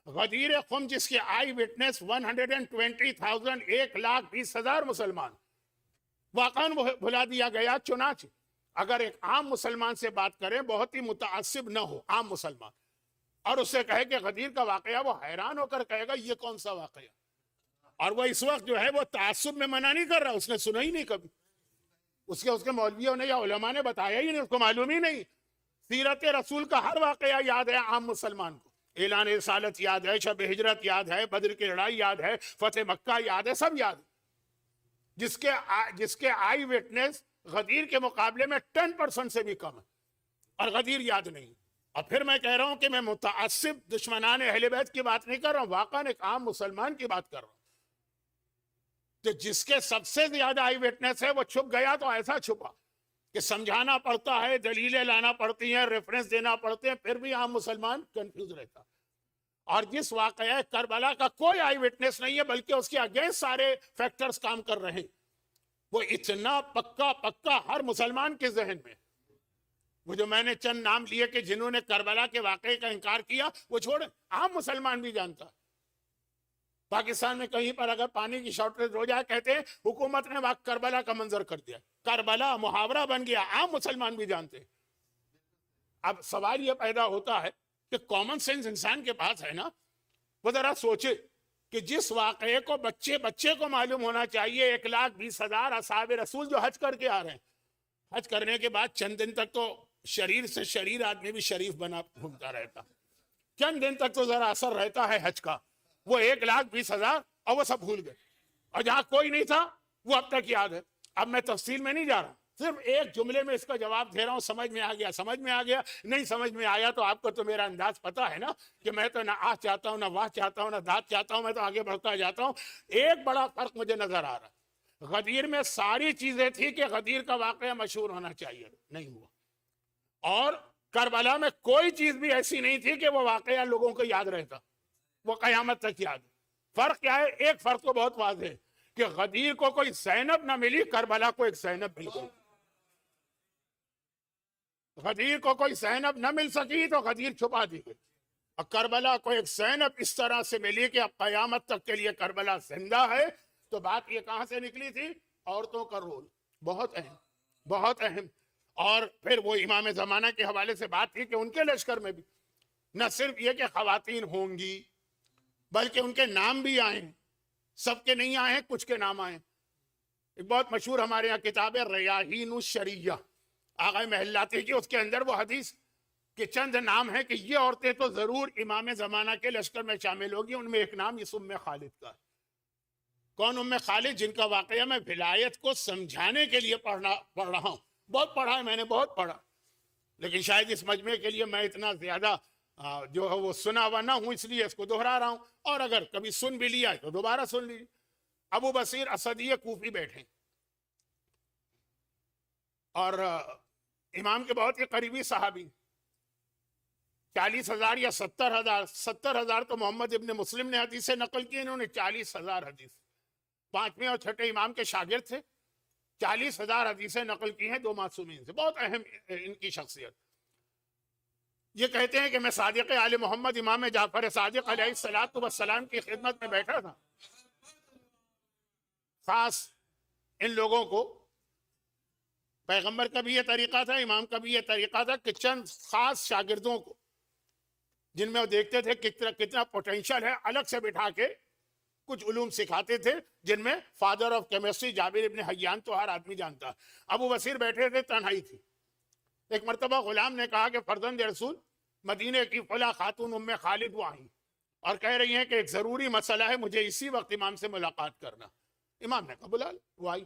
غدیر خم جس کے آئی وٹنس 120,000 1,20,000 مسلمان، واقعاً وہ بھلا دیا گیا. چنانچہ اگر ایک عام مسلمان سے بات کریں، بہت ہی متعصب نہ ہو عام مسلمان، اور اس سے کہے کہ غدیر کا واقعہ، وہ حیران ہو کر کہے گا یہ کون سا واقعہ. اور وہ اس وقت جو ہے وہ تعصب میں منع نہیں کر رہا، اس نے سنا ہی نہیں کبھی، اس کے مولویوں نے یا علماء نے بتایا ہی نہیں، اس کو معلوم ہی نہیں. سیرت رسول کا ہر واقعہ یاد ہے عام مسلمان کو. اعلان رسالت یاد ہے، شب ہجرت یاد ہے، بدر کی لڑائی یاد ہے، فتح مکہ یاد ہے، سب یاد ہے. جس کے آئی وٹنس غدیر کے مقابلے میں 10% سے بھی کم ہے، اور غدیر یاد نہیں. اور پھر میں کہہ رہا ہوں کہ میں متعصب دشمنان اہل بیت کی بات نہیں کر رہا ہوں، واقعاً ایک عام مسلمان کی بات کر رہا ہوں. تو جس کے سب سے زیادہ آئی وٹنس ہے وہ چھپ گیا تو ایسا چھپا کہ سمجھانا پڑتا ہے، دلیلیں لانا پڑتی ہیں، ریفرنس دینا پڑتے ہیں، پھر بھی عام مسلمان کنفیوز رہتا. اور جس واقعہ کربلا کا کوئی آئی وٹنس نہیں ہے، بلکہ اس کے اگینسٹ سارے فیکٹرز کام کر رہے ہیں، وہ اتنا پکا ہر مسلمان کے ذہن میں. وہ جو میں نے چند نام لیے کہ جنہوں نے کربلا کے واقعے کا انکار کیا، وہ چھوڑیں، عام مسلمان بھی جانتا. پاکستان میں کہیں پر اگر پانی کی شارٹیج ہو جائے، کہتے ہیں حکومت نے وہاں کربلا کا منظر کر دیا. کربلا محاورہ بن گیا، عام مسلمان بھی جانتے ہیں. اب سوال یہ پیدا ہوتا ہے کہ کامن سینس انسان کے پاس ہے نا، وہ ذرا سوچے کہ جس واقعے کو بچے کو معلوم ہونا چاہیے، 1,20,000 اصحاب رسول جو حج کر کے آ رہے ہیں، حج کرنے کے بعد چند دن تک تو شریر سے شریر آدمی بھی شریف بنا گھومتا رہتا، چند دن تک تو ذرا اثر رہتا ہے حج کا. وہ 1,20,000 اور وہ سب بھول گئے، اور جہاں کوئی نہیں تھا وہ اب تک یاد ہے. اب میں تفصیل میں نہیں جا رہا، صرف ایک جملے میں اس کا جواب دے رہا ہوں. سمجھ میں آ گیا، نہیں سمجھ میں آیا تو آپ کو تو میرا انداز پتا ہے نا کہ میں تو نہ آہ چاہتا ہوں، نہ واہ چاہتا ہوں، نہ دانت چاہتا ہوں، میں تو آگے بڑھتا جاتا ہوں. ایک بڑا فرق مجھے نظر آ رہا ہے، غدیر میں ساری چیزیں تھی کہ غدیر کا واقعہ مشہور ہونا چاہیے، نہیں ہوا. اور کربلا میں کوئی چیز بھی ایسی نہیں تھی کہ وہ واقعہ لوگوں کو یاد رہتا، وہ قیامت تک یاد. فرق کیا ہے؟ ایک فرق تو بہت واضح ہے کہ غدیر کو کوئی زینب نہ ملی، کربلا کو ایک زینب مل گئی. غدیر کو کوئی زینب نہ مل سکی تو غدیر چھپا دی گئی، اور کربلا کو ایک زینب اس طرح سے ملی کہ اب قیامت تک کے لیے کربلا زندہ ہے. تو بات یہ کہاں سے نکلی تھی؟ عورتوں کا رول بہت اہم، بہت اہم. اور پھر وہ امام زمانہ کے حوالے سے بات تھی کہ ان کے لشکر میں بھی نہ صرف یہ کہ خواتین ہوں گی، بلکہ ان کے نام بھی آئے ہیں. سب کے نہیں آئے ہیں، کچھ کے نام آئے ہیں. ایک بہت مشہور ہمارے یہاں کتاب ہے ریاحین الشریعہ، آغا محلاتی کی، اس کے اندر وہ حدیث کے چند نام ہیں کہ یہ عورتیں تو ضرور امام زمانہ کے لشکر میں شامل ہوگی. ان میں ایک نام اس ام خالد کا ہے. کون ام خالد؟ جن کا واقعہ میں ولایت کو سمجھانے کے لیے پڑھ رہا ہوں. بہت پڑھا ہے میں نے، بہت پڑھا، لیکن شاید اس مجمع کے لیے میں اتنا زیادہ جو ہے وہ سنا ہوا نہ ہوں، اس لیے اس کو دہرا رہا ہوں. اور اگر کبھی سن بھی لیا ہے تو دوبارہ سن لیجیے. ابو بصیر اسدی کوفی بیٹھے اور امام کے بہت ہی قریبی صحابی، 40,000 یا 70,000 تو محمد ابن مسلم نے حدیثیں نقل کی، انہوں نے 40,000 حدیث، 5ویں اور 6ٹھے امام کے شاگرد تھے. 40,000 حدیثیں نقل کی ہیں دو معصومین سے. بہت اہم ان کی شخصیت. یہ کہتے ہیں کہ میں صادق آل محمد امام جعفر صادق علیہ السلام کی خدمت میں بیٹھا تھا. خاص ان لوگوں کو، پیغمبر کا بھی یہ طریقہ تھا، امام کا بھی یہ طریقہ تھا کہ چند خاص شاگردوں کو جن میں وہ دیکھتے تھے کتنا پوٹینشل ہے، الگ سے بٹھا کے کچھ علوم سکھاتے تھے، جن میں فادر آف کیمسٹری جابر ابن حیان تو ہر آدمی جانتا. ابو بصیر بیٹھے تھے، تنہائی تھی. ایک مرتبہ غلام نے کہا کہ فرزند رسول، مدینے کی فلاں خاتون ام خالد وہ آئیں اور کہہ رہی ہیں کہ ایک ضروری مسئلہ ہے، مجھے اسی وقت امام سے ملاقات کرنا. امام نے کہا بلا لو. وہ آئی.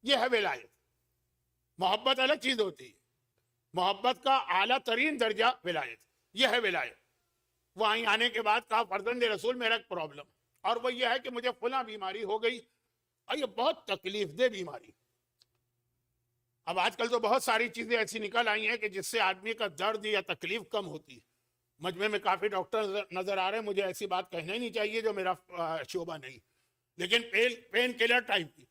یہ ہے ولایت. محبت الگ چیز ہوتی ہے، محبت کا اعلیٰ ترین درجہ ولایت. یہ ہے ولایت. وہ آئیں، آنے کے بعد کہا فرزند رسول میرا ایک پرابلم، اور وہ یہ ہے کہ مجھے فلاں بیماری ہو گئی، اور یہ بہت تکلیف دہ بیماری. اب آج کل تو بہت ساری چیزیں ایسی نکل آئی ہیں کہ جس سے آدمی کا درد یا تکلیف کم ہوتی ہے. مجمع میں کافی ڈاکٹر نظر آ رہے ہیں، مجھے ایسی بات کہنا ہی نہیں چاہیے جو میرا شعبہ نہیں، لیکن پین کلر ٹائپ کی.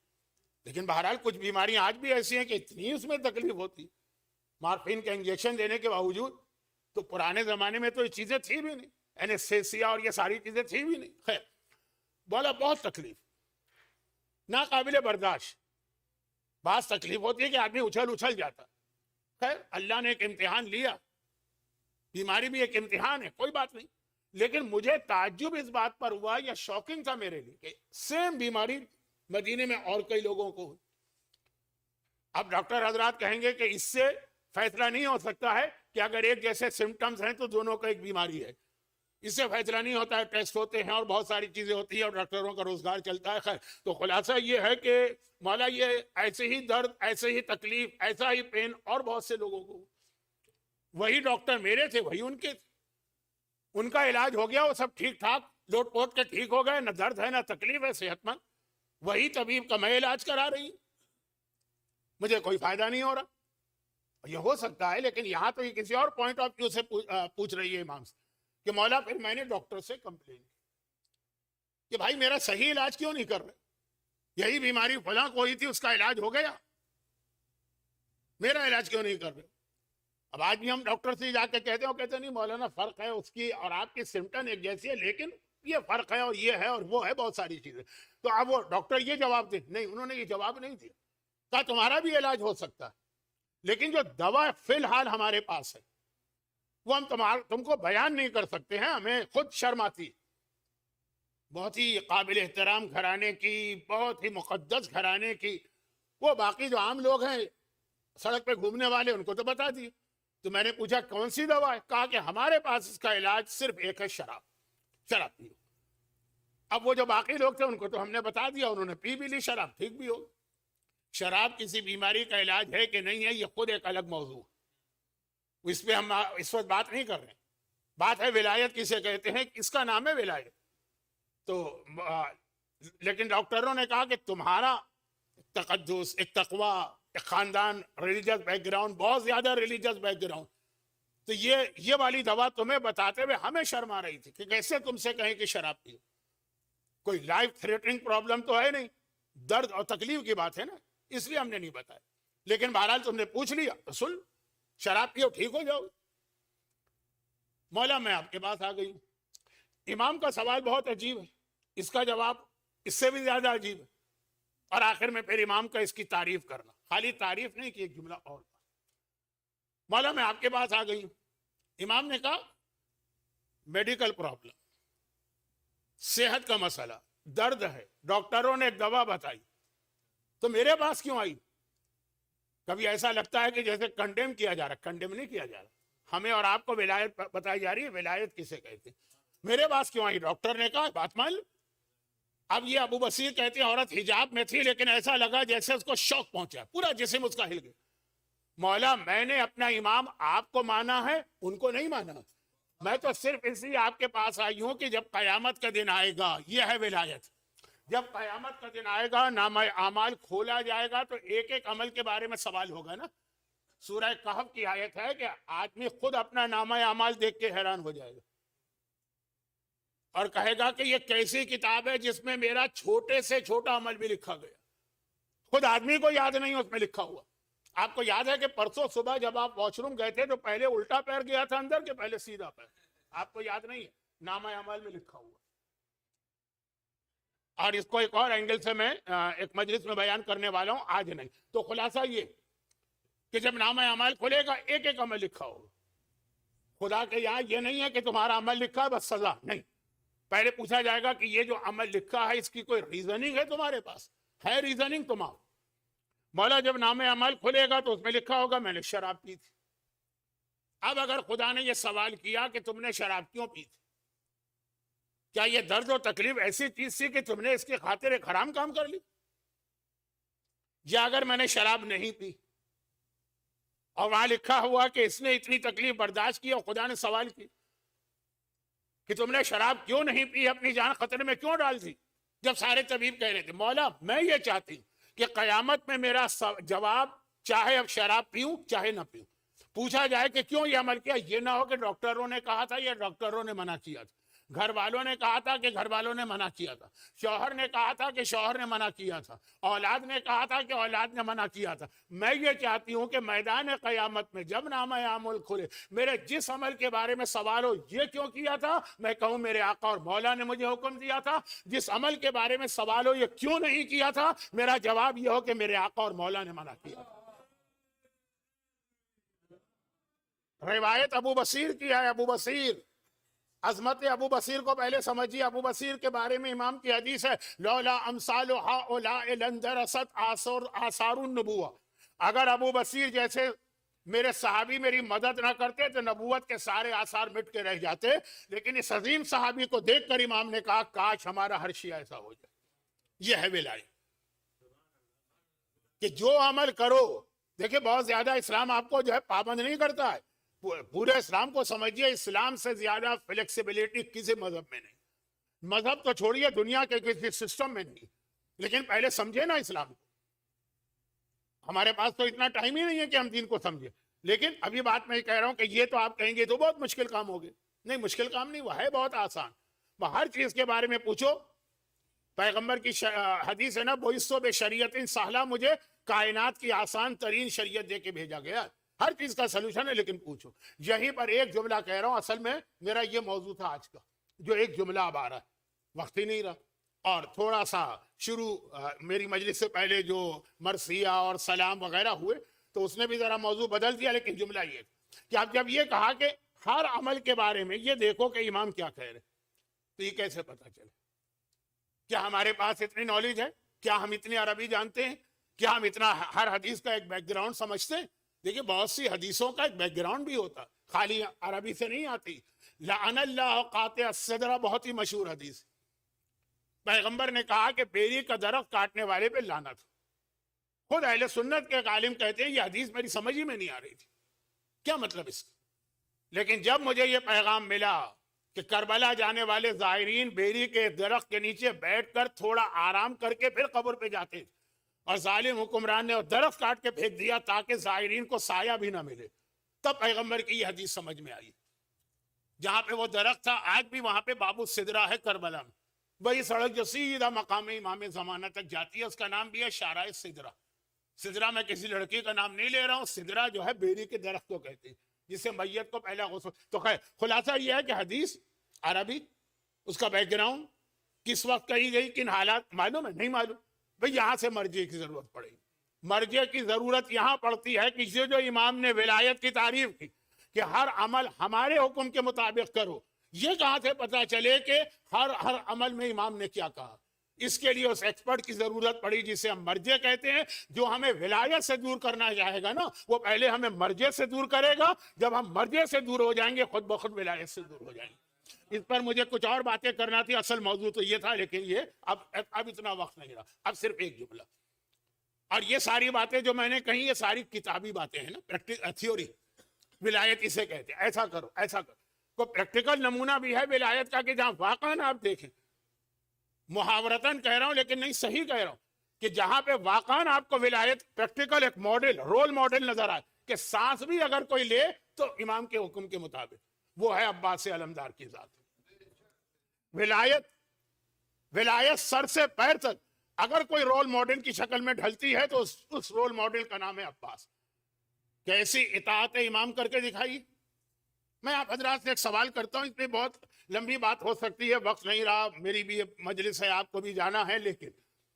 لیکن بہرحال کچھ بیماریاں آج بھی ایسی ہیں کہ اتنی اس میں تکلیف ہوتی، مارفین کا انجیکشن دینے کے باوجود. تو پرانے زمانے میں تو یہ چیزیں تھی بھی نہیں، اینستھیسیا اور یہ ساری چیزیں تھی بھی نہیں. خیر بولا بہت تکلیف، ناقابل برداشت. بعض تکلیف ہوتی ہے کہ آدمی اچھل جاتا. خیر اللہ نے ایک امتحان لیا، بیماری بھی ایک امتحان ہے، کوئی بات نہیں. لیکن مجھے تعجب اس بات پر ہوا، یا شاکنگ تھا میرے لیے، کہ سیم بیماری مدینے میں اور کئی لوگوں کو ہوئی. اب ڈاکٹر حضرات کہیں گے کہ اس سے فیصلہ نہیں ہو سکتا ہے کہ اگر ایک جیسے سمٹمز ہیں تو دونوں کا ایک بیماری ہے. اس سے فیصلہ نہیں ہوتا ہے، ٹیسٹ ہوتے ہیں اور بہت ساری چیزیں ہوتی ہیں اور ڈاکٹروں کا روزگار چلتا ہے. خیر تو خلاصہ یہ ہے کہ مولا یہ ایسے ہی درد، ایسے ہی تکلیف، ایسا ہی پین اور بہت سے لوگوں کو، وہی ڈاکٹر میرے تھے وہی ان کے تھے، ان کا علاج ہو گیا، وہ سب ٹھیک ٹھاک لوٹ پوٹ کے ٹھیک ہو گئے، نہ درد ہے نہ تکلیف ہے، صحت مند. وہی طبیب کا میں علاج کرا رہی ہوں، مجھے کوئی فائدہ نہیں ہو رہا. یہ ہو سکتا ہے، لیکن یہاں تو یہ کسی اور پوائنٹ آف ویو سے پوچھ رہی ہے امام سے کہ مولا پھر میں نے ڈاکٹر سے کمپلین کی کہ بھائی میرا صحیح علاج کیوں نہیں کر رہے؟ یہی بیماری فلاں کو ہوئی تھی، اس کا علاج ہو گیا، میرا علاج کیوں نہیں کر رہے؟ اب آج بھی ہم ڈاکٹر سے جا کے کہتے ہیں، وہ کہتے ہیں نہیں مولانا فرق ہے اس کی اور آپ کی سمٹم ایک جیسی ہے، لیکن یہ فرق ہے اور یہ ہے اور وہ ہے، بہت ساری چیزیں. تو اب وہ ڈاکٹر یہ جواب دیں؟ نہیں، انہوں نے یہ جواب نہیں دیا. کہا تمہارا بھی علاج ہو سکتا ہے، لیکن جو دوا فی الحال ہمارے پاس ہے وہ ہم تم کو بیان نہیں کر سکتے ہیں، ہمیں خود شرم آتی. بہت ہی قابل احترام گھرانے کی، بہت ہی مقدس گھرانے کی، وہ باقی جو عام لوگ ہیں سڑک پہ گھومنے والے ان کو تو بتا دی. تو میں نے پوچھا کون سی دوا ہے؟ کہا کہ ہمارے پاس اس کا علاج صرف ایک ہے، شراب پیو. اب وہ جو باقی لوگ تھے ان کو تو ہم نے بتا دیا، انہوں نے پی بھی لی شراب، ٹھیک بھی ہو. شراب کسی بیماری کا علاج ہے کہ نہیں ہے یہ خود ایک الگ موضوع، اس پہ ہم اس وقت بات نہیں کر رہے ہیں. بات ہے ولایت کسے کہتے ہیں، اس کا نام ہے ولایت. تو لیکن ڈاکٹروں نے کہا کہ تمہارا تقدس، ایک تقوی، ایک خاندان، ریلیجس بیک گراؤنڈ، بہت زیادہ ریلیجس بیک گراؤنڈ، تو یہ والی دوا تمہیں بتاتے ہوئے ہمیں شرم آ رہی تھی کہ کیسے تم سے کہیں کہ شراب پیو. کوئی لائف تھریٹنگ پرابلم تو ہے نہیں، درد اور تکلیف کی بات ہے نا، اس لیے ہم نے نہیں بتایا. لیکن بہرحال تم نے پوچھ لیا تو سن، شراب پیو ٹھیک ہو جاؤ. مولا میں آپ کے پاس آ گئی. امام کا سوال بہت عجیب ہے، اس کا جواب اس سے بھی زیادہ عجیب ہے. اور آخر میں پھر امام کا اس کی تعریف کرنا، خالی تعریف نہیں کہ ایک جملہ اور. مولا میں آپ کے پاس آ گئی. امام نے کہا میڈیکل پرابلم، صحت کا مسئلہ، درد ہے، ڈاکٹروں نے ایک دوا بتائی، تو میرے پاس کیوں آئی؟ کبھی ایسا لگتا ہے کہ جیسے کنڈیم کیا جا رہا. کنڈیم نہیں کیا جا رہا، ہمیں اور آپ کو ولایت بتائی جا رہی ہے. ولایت کسے کہتے ہیں؟ میرے پاس کیوں آئی؟ ڈاکٹر نے کہا بات مان لو. اب یہ ابو بصیر کہتے ہیں عورت حجاب میں تھی لیکن ایسا لگا جیسے اس کو شوق پہنچا، پورا جسم اس کا ہل گیا. مولا میں نے اپنا امام آپ کو مانا ہے، ان کو نہیں مانا. میں تو صرف اس لیے آپ کے پاس آئی ہوں کہ جب قیامت کا دن آئے گا، یہ ہے ولایت، جب قیامت کا دن آئے گا، نامہ اعمال کھولا جائے گا تو ایک ایک عمل کے بارے میں سوال ہوگا نا. سورہ کہف کی آیت ہے کہ آدمی خود اپنا نامہ اعمال دیکھ کے حیران ہو جائے گا اور کہے گا کہ یہ کیسی کتاب ہے جس میں میرا چھوٹے سے چھوٹا عمل بھی لکھا گیا. خود آدمی کو یاد نہیں اس میں لکھا ہوا. آپ کو یاد ہے کہ پرسوں صبح جب آپ واش روم گئے تھے تو پہلے الٹا پیر گیا تھا اندر کے پہلے سیدھا پیر؟ آپ کو یاد نہیں ہے؟ نامہ اعمال میں لکھا ہوا. اور اس کو ایک اور اینگل سے میں ایک مجلس میں بیان کرنے والا ہوں، آج نہیں. تو خلاصہ یہ کہ جب نامہ اعمال کھلے گا ایک ایک عمل لکھا ہوگا. خدا کے یہاں یہ نہیں ہے کہ تمہارا عمل لکھا ہے بس سزا نہیں. پہلے پوچھا جائے گا کہ یہ جو عمل لکھا ہے اس کی کوئی ریزننگ ہے؟ تمہارے پاس ہے ریزننگ؟ تم آؤ. مولا جب نامہ اعمال کھلے گا تو اس میں لکھا ہوگا میں نے شراب پی تھی. اب اگر خدا نے یہ سوال کیا کہ تم نے شراب کیوں پی تھی، کیا یہ درد و تکلیف ایسی چیز تھی کہ تم نے اس کی خاطر ایک حرام کام کر لی؟ یا اگر میں نے شراب نہیں پی اور وہاں لکھا ہوا کہ اس نے اتنی تکلیف برداشت کی اور خدا نے سوال کی کہ تم نے شراب کیوں نہیں پی، اپنی جان خطرے میں کیوں ڈال دی، جب سارے طبیب کہہ رہے تھے. مولا میں یہ چاہتی ہوں کہ قیامت میں میرا جواب چاہے اب شراب پیوں چاہے نہ پیوں، پوچھا جائے کہ کیوں یہ عمل کیا. یہ نہ ہو کہ ڈاکٹروں نے کہا تھا یا ڈاکٹروں نے منع کیا تھا. گھر والوں نے کہا تھا کہ گھر والوں نے منع کیا تھا، شوہر نے کہا تھا کہ شوہر نے منع کیا تھا، اولاد نے کہا تھا کہ اولاد نے منع کیا تھا۔ میں یہ چاہتی ہوں کہ میدان قیامت میں جب نامہ اعمال کھلے، میرے جس عمل کے بارے میں سوال ہو یہ کیوں کیا تھا، میں کہوں میرے آقا اور مولا نے مجھے حکم دیا تھا۔ جس عمل کے بارے میں سوال ہو یہ کیوں نہیں کیا تھا، میرا جواب یہ ہو کہ میرے آقا اور مولا نے منع کیا تھا۔ روایت ابو بصیر کی ہے، ابو بصیر، عظمت ابو بصیر کو پہلے سمجھیے۔ ابو بصیر کے بارے میں امام کی حدیث ہے، لولا امثال ہؤلاء لندرست آثار النبوہ، اگر ابو بصیر جیسے میرے صحابی میری مدد نہ کرتے تو نبوت کے سارے آثار مٹ کے رہ جاتے۔ لیکن اس عظیم صحابی کو دیکھ کر امام نے کہا کاش ہمارا ہر شیء ایسا ہو جائے۔ یہ ہے ولایت کہ جو عمل کرو، دیکھیں بہت زیادہ اسلام آپ کو جو ہے پابند نہیں کرتا ہے، پورے اسلام کو سمجھیے، اسلام سے زیادہ فلیکسیبلٹی کسی مذہب میں نہیں۔ مذہب تو چھوڑیے، دنیا کے کسی سسٹم میں نہیں، لیکن پہلے سمجھے نا اسلام کو۔ ہمارے پاس تو اتنا ٹائم ہی نہیں ہے کہ ہم دین کو سمجھیں، لیکن ابھی بات میں کہہ رہا ہوں کہ یہ تو آپ کہیں گے تو بہت مشکل کام ہوگے، نہیں مشکل کام نہیں، وہ ہے بہت آسان۔ وہ ہر چیز کے بارے میں پوچھو، پیغمبر کی حدیث ہے نا، بوئسو بے شریعت سہلا، مجھے کائنات کی آسان ترین شریعت دے کے بھیجا گیا، ہر چیز کا سلوشن ہے، لیکن پوچھو۔ یہیں پر ایک جملہ کہہ رہا ہوں، اصل میں میرا یہ موضوع تھا آج کا، جو ایک جملہ اب آ رہا ہے، وقت ہی نہیں رہا، اور تھوڑا سا شروع میری مجلس سے پہلے جو مرثیہ اور سلام وغیرہ ہوئے تو اس نے بھی ذرا موضوع بدل دیا، لیکن جملہ یہ کہ اب جب یہ کہا کہ ہر عمل کے بارے میں یہ دیکھو کہ امام کیا کہہ رہے، تو یہ کیسے پتہ چلے؟ کیا ہمارے پاس اتنی نالج ہے؟ کیا ہم اتنی عربی جانتے ہیں؟ کیا ہم اتنا ہر حدیث کا ایک بیک گراؤنڈ سمجھتے ہیں؟ دیکھیں بہت سی حدیثوں کا ایک بیک گراؤنڈ بھی ہوتا، خالی عربی سے نہیں آتی۔ لعن اللہ قاطع الصدر بہت ہی مشہور حدیث، پیغمبر نے کہا کہ بیری کا درخت کاٹنے والے پہ لعنت۔ خود اہل سنت کے ایک عالم کہتے ہیں یہ حدیث میری سمجھ ہی میں نہیں آ رہی تھی، کیا مطلب اس کا؟ لیکن جب مجھے یہ پیغام ملا کہ کربلا جانے والے زائرین بیری کے درخت کے نیچے بیٹھ کر تھوڑا آرام کر کے پھر قبر پہ جاتے تھے، اور ظالم حکمران نے درخت کاٹ کے پھینک دیا تاکہ زائرین کو سایہ بھی نہ ملے، تب پیغمبر کی یہ حدیث سمجھ میں آئی۔ جہاں پہ وہ درخت تھا آج بھی وہاں پہ باب السدرہ ہے کربلا میں، وہی سڑک جو سیدھا مقام امام زمانہ تک جاتی ہے، اس کا نام بھی ہے شارع سدرہ۔ سدرہ میں کسی لڑکی کا نام نہیں لے رہا ہوں، سدرہ جو ہے بیری کے درخت کو کہتے ہیں جسے میت کو پہلا غسل۔ تو خیر خلاصہ یہ ہے کہ حدیث عربی، اس کا بیک گراؤنڈ، کس وقت کہی گئی، کن حالات، معلوم ہے؟ نہیں معلوم۔ بھئی یہاں سے مرجع کی ضرورت پڑے گی۔ مرجع کی ضرورت یہاں پڑتی ہے کہ جو امام نے ولایت کی تعریف کی کہ ہر عمل ہمارے حکم کے مطابق کرو، یہ کہاں سے پتہ چلے کہ ہر عمل میں امام نے کیا کہا؟ اس کے لیے اس ایکسپرٹ کی ضرورت پڑی جسے ہم مرجع کہتے ہیں، جو ہمیں ولایت سے دور کرنا چاہے گا نا، وہ پہلے ہمیں مرجع سے دور کرے گا، جب ہم مرجع سے دور ہو جائیں گے خود بخود ولایت سے دور ہو جائیں گے۔ اس پر مجھے کچھ اور باتیں کرنا تھی، اصل موضوع تو یہ تھا، لیکن یہ اب اتنا وقت نہیں رہا، اب صرف ایک جملہ۔ اور یہ ساری باتیں جو میں نے کہی یہ ساری کتابی باتیں ہیں نا، تھیوری، ولایت اسے کہتے ہیں، ایسا کرو ایسا کرو۔ کوئی پریکٹیکل نمونہ بھی ہے ولایت کا کہ جہاں واقعاً آپ دیکھیں، محاورتاً کہہ رہا ہوں لیکن نہیں صحیح کہہ رہا ہوں، کہ جہاں پہ واقعاً آپ کو ولایت پریکٹیکل ایک ماڈل، رول ماڈل نظر آئے کہ سانس بھی اگر کوئی لے تو امام کے حکم کے مطابق، وہ ہے عباس علمدار کی ذات۔ ولایت سر سے پیر تک اگر کوئی رول ماڈل کی شکل میں ڈھلتی ہے تو اس رول ماڈل کا نام ہے عباس۔ کیسی اطاعت امام کر کے دکھائی۔ میں آپ حضرات سے ایک سوال کرتا ہوں، اس پہ بہت لمبی بات ہو سکتی ہے، وقت نہیں رہا، میری بھی مجلس ہے، آپ کو بھی جانا ہے، لیکن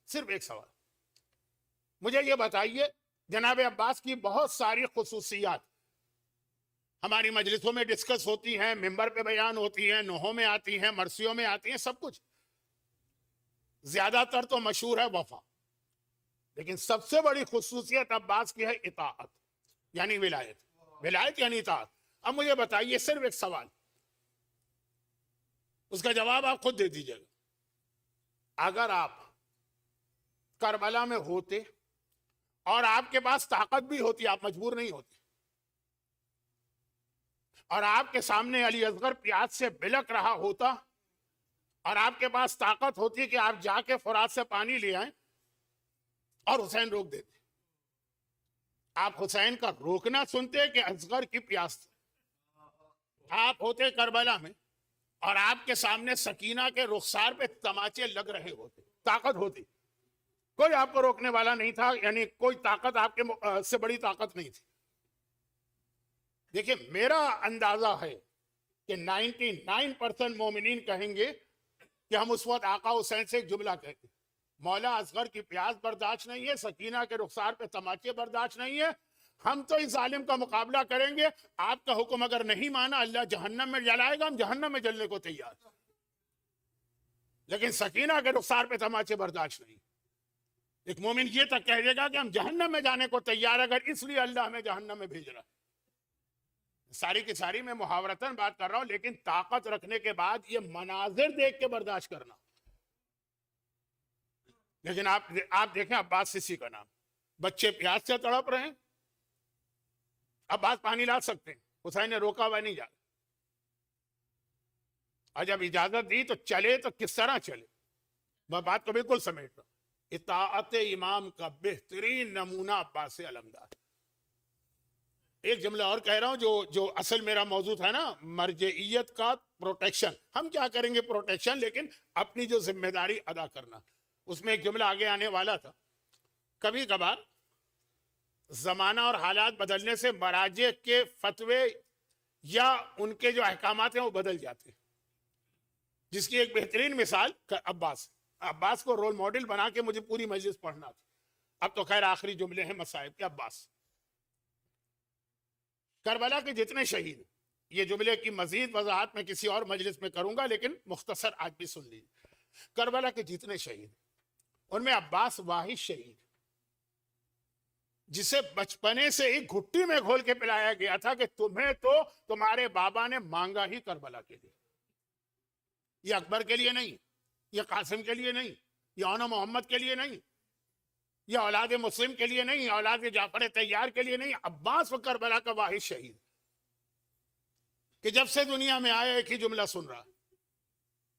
صرف ایک سوال، مجھے یہ بتائیے، جناب عباس کی بہت ساری خصوصیات ہماری مجلسوں میں ڈسکس ہوتی ہیں، ممبر پہ بیان ہوتی ہیں، نوحوں میں آتی ہیں، مرثیوں میں آتی ہیں، سب کچھ، زیادہ تر تو مشہور ہے وفا، لیکن سب سے بڑی خصوصیت عباس کی ہے اطاعت، یعنی ولایت یعنی اطاعت۔ اب مجھے بتائیے صرف ایک سوال، اس کا جواب آپ خود دے دیجیے گا، اگر آپ کربلا میں ہوتے اور آپ کے پاس طاقت بھی ہوتی، آپ مجبور نہیں ہوتے، اور آپ کے سامنے علی اصغر پیاس سے بلک رہا ہوتا، اور آپ کے پاس طاقت ہوتی کہ آپ جا کے فرات سے پانی لے آئیں اور حسین روک دیتے، آپ حسین کا روکنا سنتے کہ اصغر کی پیاس تھی؟ آپ ہوتے کربلا میں اور آپ کے سامنے سکینہ کے رخسار پہ تماچے لگ رہے ہوتے، طاقت ہوتی، کوئی آپ کو روکنے والا نہیں تھا، یعنی کوئی طاقت آپ کے سے بڑی طاقت نہیں تھی۔ دیکھیں میرا اندازہ ہے کہ 99% مومنین کہیں گے کہ ہم اس وقت آقا حسین سے ایک جملہ کہتے ہیں، مولا اصغر کی پیاس برداشت نہیں ہے، سکینہ کے رخسار پہ تماچے برداشت نہیں ہے، ہم تو اس ظالم کا مقابلہ کریں گے، آپ کا حکم اگر نہیں مانا اللہ جہنم میں جلائے گا، ہم جہنم میں جلنے کو تیار، لیکن سکینہ کے رخسار پہ تماچے برداشت نہیں۔ ایک مومن یہ تک کہہ دے گا کہ ہم جہنم میں جانے کو تیار، اگر اس لیے اللہ ہمیں جہنم میں بھیج رہا ہے۔ ساری کی ساری میں محاورتاً بات کر رہا ہوں، لیکن طاقت رکھنے کے بعد یہ مناظر دیکھ کے برداشت کرنا۔ لیکن آپ دیکھیں عباس سسی کا نام، بچے پیاس سے تڑپ رہے ہیں، عباس پانی لا سکتے ہیں، حسین نے روکا ہوا نہیں جا رہا، اور جب اجازت دی تو چلے تو کس طرح چلے، میں بات کو بالکل سمیٹ رہا ہوں۔ اطاعت امام کا بہترین نمونہ عباس علمدار۔ ایک جملہ اور کہہ رہا ہوں جو اصل میرا موضوع تھا نا، مرجعیت کا پروٹیکشن، ہم کیا کریں گے پروٹیکشن، لیکن اپنی جو ذمہ داری ادا کرنا، اس میں ایک جملہ آگے آنے والا تھا۔ کبھی کبھار زمانہ اور حالات بدلنے سے مراجع کے فتوے یا ان کے جو احکامات ہیں وہ بدل جاتے ہیں، جس کی ایک بہترین مثال عباس کو رول ماڈل بنا کے مجھے پوری مجلس پڑھنا تھا۔ اب تو خیر آخری جملے ہیں مصائب کے۔ عباس کربلا کے جتنے شہید، یہ جملے کی مزید وضاحت میں کسی اور مجلس میں کروں گا، لیکن مختصر آج بھی سن لیجیے۔ کربلا کے جتنے شہید، ان میں عباس واحد شہید جسے بچپنے سے ہی گھٹی میں گھول کے پلایا گیا تھا کہ تمہیں تو تمہارے بابا نے مانگا ہی کربلا کے لیے، یہ اکبر کے لیے نہیں، یہ قاسم کے لیے نہیں، یہ اونا محمد کے لیے نہیں، یہ اولاد مسلم کے لیے نہیں، اولاد جعفر طیار کے لیے نہیں، عباس و کربلا کا واحد شہید کہ جب سے دنیا میں آیا ایک ہی جملہ سن رہا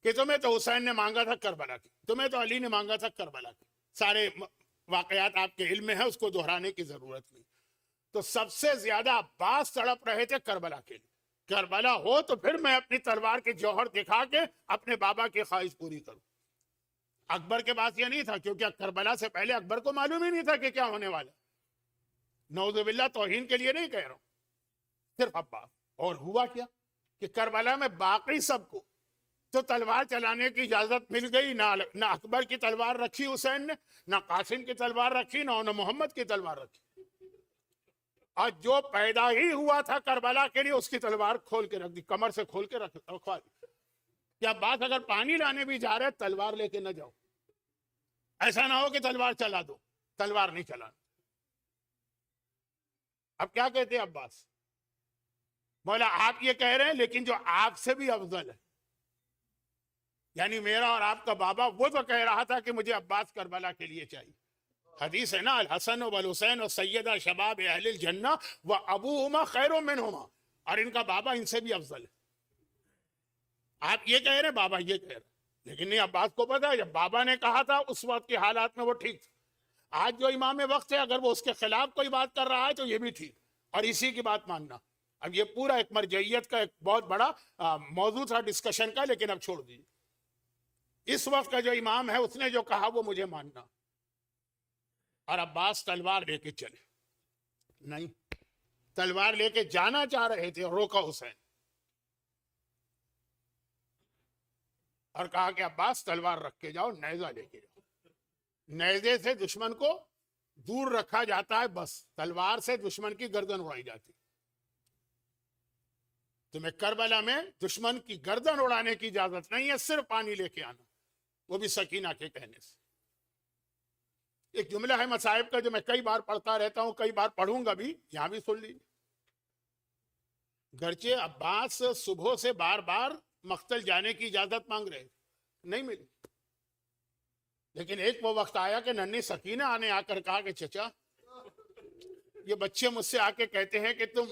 کہ تمہیں تو حسین نے مانگا تھا کربلا کی، تمہیں تو علی نے مانگا تھا کربلا کی۔ سارے واقعات آپ کے علم میں ہیں، اس کو دہرانے کی ضرورت نہیں۔ تو سب سے زیادہ عباس تڑپ رہے تھے کربلا کے لیے، کربلا ہو تو پھر میں اپنی تلوار کے جوہر دکھا کے اپنے بابا کی خواہش پوری کروں۔ اکبر کے پاس یہ نہیں تھا، کیونکہ کربلا سے پہلے اکبر کو معلوم ہی نہیں تھا کہ کیا ہونے والا۔ نعوذ باللہ، توہین کے لیے نہیں کہہ رہا ہوں، صرف عباس۔ اور ہوا کیا کہ کربلا میں باقی سب کو تو تلوار چلانے کی اجازت مل گئی، نہ اکبر کی تلوار رکھی حسین نے، نہ قاسم کی تلوار رکھی، نہ محمد کی تلوار رکھی، اور جو پیدا ہی ہوا تھا کربلا کے لیے اس کی تلوار کھول کے رکھ دی، کمر سے کھول کے رکھوا دی کہ عباس اگر پانی لانے بھی جا رہے تلوار لے کے نہ جاؤ، ایسا نہ ہو کہ تلوار چلا دو، تلوار نہیں چلانا۔ اب کیا کہتے ہیں عباس، مولا آپ یہ کہہ رہے ہیں لیکن جو آپ سے بھی افضل ہے، یعنی میرا اور آپ کا بابا، وہ تو کہہ رہا تھا کہ مجھے عباس کربلا کے لیے چاہیے۔ حدیث ہے نا، الحسن والحسین سیدہ شباب اہل الجنہ و ابوہما خیر منہما، اور ان کا بابا ان سے بھی افضل ہے۔ آپ یہ کہہ رہے ہیں، بابا یہ کہہ رہے ہیں، لیکن نہیں، عباس کو پتا ہے جب بابا نے کہا تھا اس وقت کے حالات میں وہ ٹھیک تھا۔ آج جو امام وقت ہے اگر وہ اس کے خلاف کوئی بات کر رہا ہے تو یہ بھی ٹھیک، اور اسی کی بات ماننا۔ اب یہ پورا ایک مرجعیت کا ایک بہت بڑا موضوع تھا ڈسکشن کا، لیکن اب چھوڑ دیجیے۔ اس وقت کا جو امام ہے اس نے جو کہا وہ مجھے ماننا، اور عباس تلوار لے کے چلے نہیں، تلوار لے کے جانا چاہ رہے تھے، روکا حسین اور کہا کہ عباس تلوار رکھ کے جاؤ، نیزہ لے کے جاؤ۔ نیزے سے دشمن کو دور رکھا جاتا ہے، بس تلوار سے دشمن کی گردن اڑائی جاتی۔ تمہیں کربلا میں دشمن کی گردن اڑانے کی اجازت نہیں ہے، صرف پانی لے کے آنا، وہ بھی سکینہ کے کہنے سے۔ ایک جملہ ہے مصائب کا جو میں کئی بار پڑھتا رہتا ہوں، کئی بار پڑھوں گا بھی، یہاں بھی سن لیجیے۔ گرچہ عباس صبح سے بار بار مقتل جانے کی اجازت مانگ رہے، نہیں ملی، لیکن ایک وہ وقت آیا کہ ننھی سکینہ نے آ کر کہا کہ چچا، یہ بچے مجھ سے آ کے کہتے ہیں کہ تم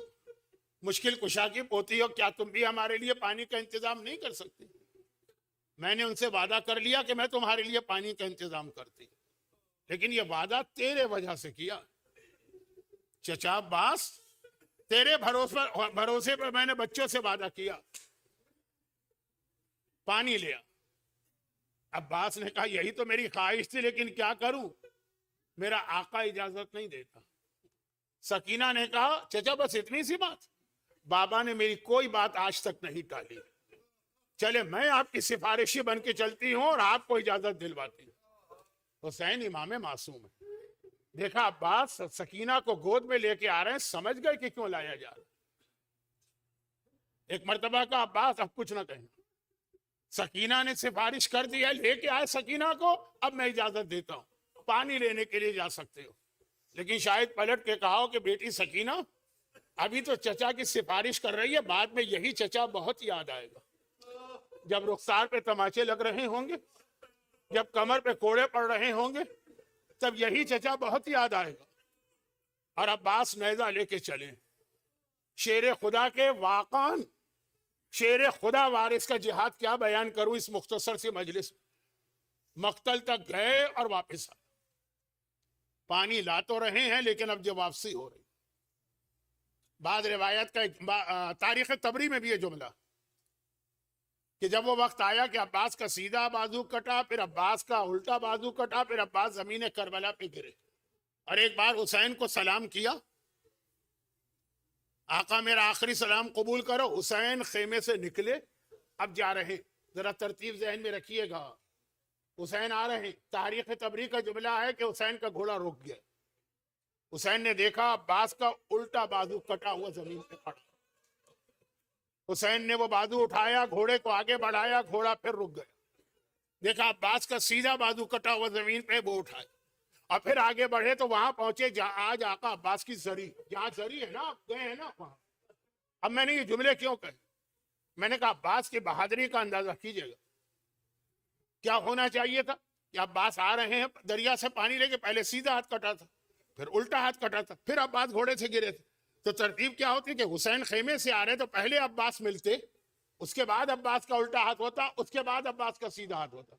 مشکل کشا کی پوتی ہو، کیا تم بھی ہمارے لیے پانی کا انتظام نہیں کر سکتی؟ میں نے ان سے وعدہ کر لیا کہ میں تمہارے لیے پانی کا انتظام کرتی، لیکن یہ وعدہ تیرے وجہ سے کیا چچا عباس، تیرے بھروسے پر میں نے بچوں سے وعدہ کیا، پانی لیا۔ عباس نے کہا یہی تو میری خواہش تھی لیکن کیا کروں، میرا آقا اجازت نہیں دیتا۔ سکینہ نے کہا چچا بس اتنی سی بات، بابا نے میری کوئی بات آج تک نہیں ٹالی، چلے میں آپ کی سفارشی بن کے چلتی ہوں اور آپ کو اجازت دلواتی ہوں۔ حسین امام معصوم ہے، دیکھا عباس سکینہ کو گود میں لے کے آ رہے ہیں، سمجھ گئے کہ کیوں لایا جا رہا۔ ایک مرتبہ کا عباس اب کچھ نہ کہیں، سکینہ نے سفارش کر دی ہے، لے کے آئے سکینہ کو، اب میں اجازت دیتا ہوں پانی لینے کے لیے جا سکتے ہو۔ لیکن شاید پلٹ کے کہا کہ بیٹی سکینہ ابھی تو چچا کی سفارش کر رہی ہے، بعد میں یہی چچا بہت یاد آئے گا، جب رخسار پہ تماچے لگ رہے ہوں گے، جب کمر پہ کوڑے پڑ رہے ہوں گے، تب یہی چچا بہت یاد آئے گا۔ اور عباس نیزہ لے کے چلے، شیر خدا کے واقعان شیر خدا وارث کا جہاد کیا بیان کروں اس مختصر سی مجلس میں۔ مقتل تک گئے اور واپس آئے، پانی لا تو رہے ہیں لیکن اب جو واپسی ہو رہی، بعض روایت کا تاریخ تبری میں بھی یہ جملہ کہ جب وہ وقت آیا کہ عباس کا سیدھا بازو کٹا، پھر عباس کا الٹا بازو کٹا، پھر عباس زمین کربلا پہ گرے، اور ایک بار حسین کو سلام کیا، آقا میرا آخری سلام قبول کرو۔ حسین خیمے سے نکلے، اب جا رہے ہیں، ذرا ترتیب ذہن میں رکھیے گا، حسین آ رہے ہیں، تاریخ تبری کا جملہ ہے کہ حسین کا گھوڑا رک گیا، حسین نے دیکھا عباس کا الٹا بازو کٹا ہوا زمین پہ پڑا، حسین نے وہ بازو اٹھایا، گھوڑے کو آگے بڑھایا، گھوڑا پھر رک گیا، دیکھا عباس کا سیدھا بازو کٹا ہوا زمین پہ، وہ اٹھائے اور پھر آگے بڑھے تو وہاں پہنچے جہاں آج آقا عباس کی زری، جہاں زری ہے نا، آپ گئے ہیں نا وہاں۔ اب میں نے یہ جملے کیوں کہے، میں نے کہا عباس کی بہادری کا اندازہ کیجئے گا، کیا ہونا چاہیے تھا کہ عباس آ رہے ہیں دریا سے پانی لے کے، پہلے سیدھا ہاتھ کٹا تھا، پھر الٹا ہاتھ کٹا تھا، پھر عباس گھوڑے سے گرے تھے، تو ترتیب کیا ہوتی کہ حسین خیمے سے آ رہے تو پہلے عباس ملتے، اس کے بعد عباس کا الٹا ہاتھ ہوتا، اس کے بعد عباس کا سیدھا ہاتھ ہوتا۔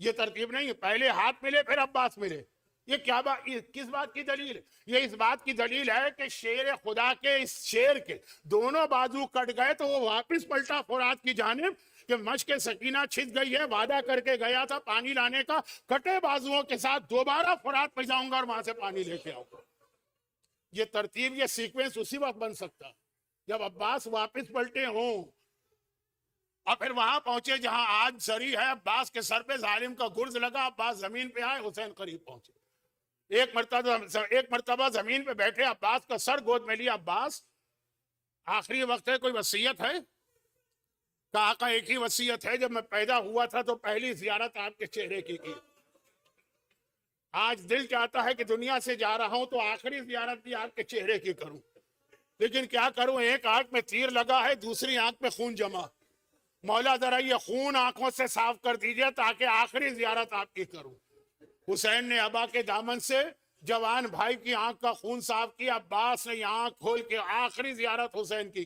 یہ ترتیب نہیں ہے، پہلے ہاتھ ملے پھر عباس ملے۔ یہ کیا بات، کس بات کی دلیل ہے؟ یہ اس بات کی دلیل ہے کہ شیر خدا کے اس شیر کے دونوں بازو کٹ گئے تو وہ واپس پلٹا فرات کی جانب کہ مشق سکینہ چھت گئی ہے، وعدہ کر کے گیا تھا پانی لانے کا، کٹے بازوؤں کے ساتھ دوبارہ فرات پہ جاؤں گا اور وہاں سے پانی لے کے آؤں گا۔ یہ ترتیب، یہ سیکوینس اسی وقت بن سکتا جب عباس واپس پلٹے ہوں اور پھر وہاں پہنچے جہاں آج زری ہے، عباس کے سر پہ ظالم کا گرز لگا، عباس زمین پہ آئے، حسین قریب پہنچے، ایک مرتبہ زمین پہ بیٹھے، عباس کا سر گود میں لیا، عباس آخری وقت ہے، کوئی وصیت ہے؟ کہا آقا ایک ہی وصیت ہے، جب میں پیدا ہوا تھا تو پہلی زیارت آپ کے چہرے کی آج دل چاہتا ہے کہ دنیا سے جا رہا ہوں تو آخری زیارت بھی آپ کے چہرے کی کروں، لیکن کیا کروں، ایک آنکھ میں تیر لگا ہے، دوسری آنکھ میں خون جمع، مولا ذرا یہ خون آنکھوں سے صاف کر دیجئے تاکہ آخری زیارت آپ کی کروں۔ حسین نے ابا کے دامن سے جوان بھائی کی آنکھ کا خون صاف کیا، عباس نے یہ آنکھ کھول کے آخری زیارت حسین کی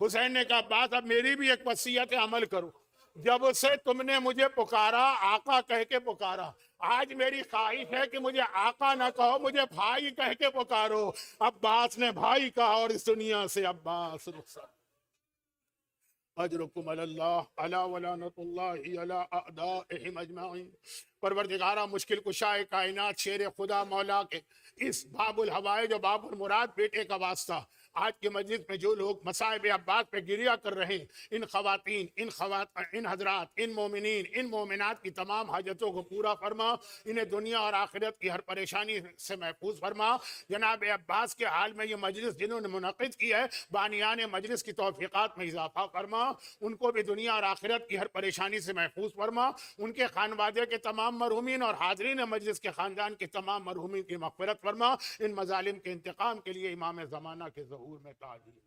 حسین نے کہا عباس اب میری بھی ایک وصیت عمل کرو، جب سے تم نے مجھے پکارا آقا کہہ کے پکارا، آج میری خواہش ہے کہ مجھے آقا نہ کہو، مجھے بھائی کہہ کے پکارو۔ عباس نے بھائی کہا اور اس دنیا سے عباس رخصت۔ اجرکم علی اللہ علی ولعنۃ اللہ علی اعدائہم اجمعین۔ پروردگارہ مشکل کشائے کائنات شیر خدا مولا کے اس باب الحوائج و باب المراد بیٹے کا واسطہ، آج کے مجلس میں جو لوگ مصائب عباس پہ گریہ کر رہے ہیں، ان خواتین، ان حضرات، ان مومنین، ان مومنات کی تمام حاجتوں کو پورا فرما، انہیں دنیا اور آخرت کی ہر پریشانی سے محفوظ فرما۔ جناب عباس کے حال میں یہ مجلس جنہوں نے منعقد کی ہے، بانیان مجلس کی توفیقات میں اضافہ فرما، ان کو بھی دنیا اور آخرت کی ہر پریشانی سے محفوظ فرما، ان کے خانوادے کے تمام مرحومین اور حاضرین مجلس کے خاندان کے تمام مرحومین کی مغفرت فرما، ان مظالم کے انتقام کے لیے امام زمانہ کے ظہور میں تعجیل۔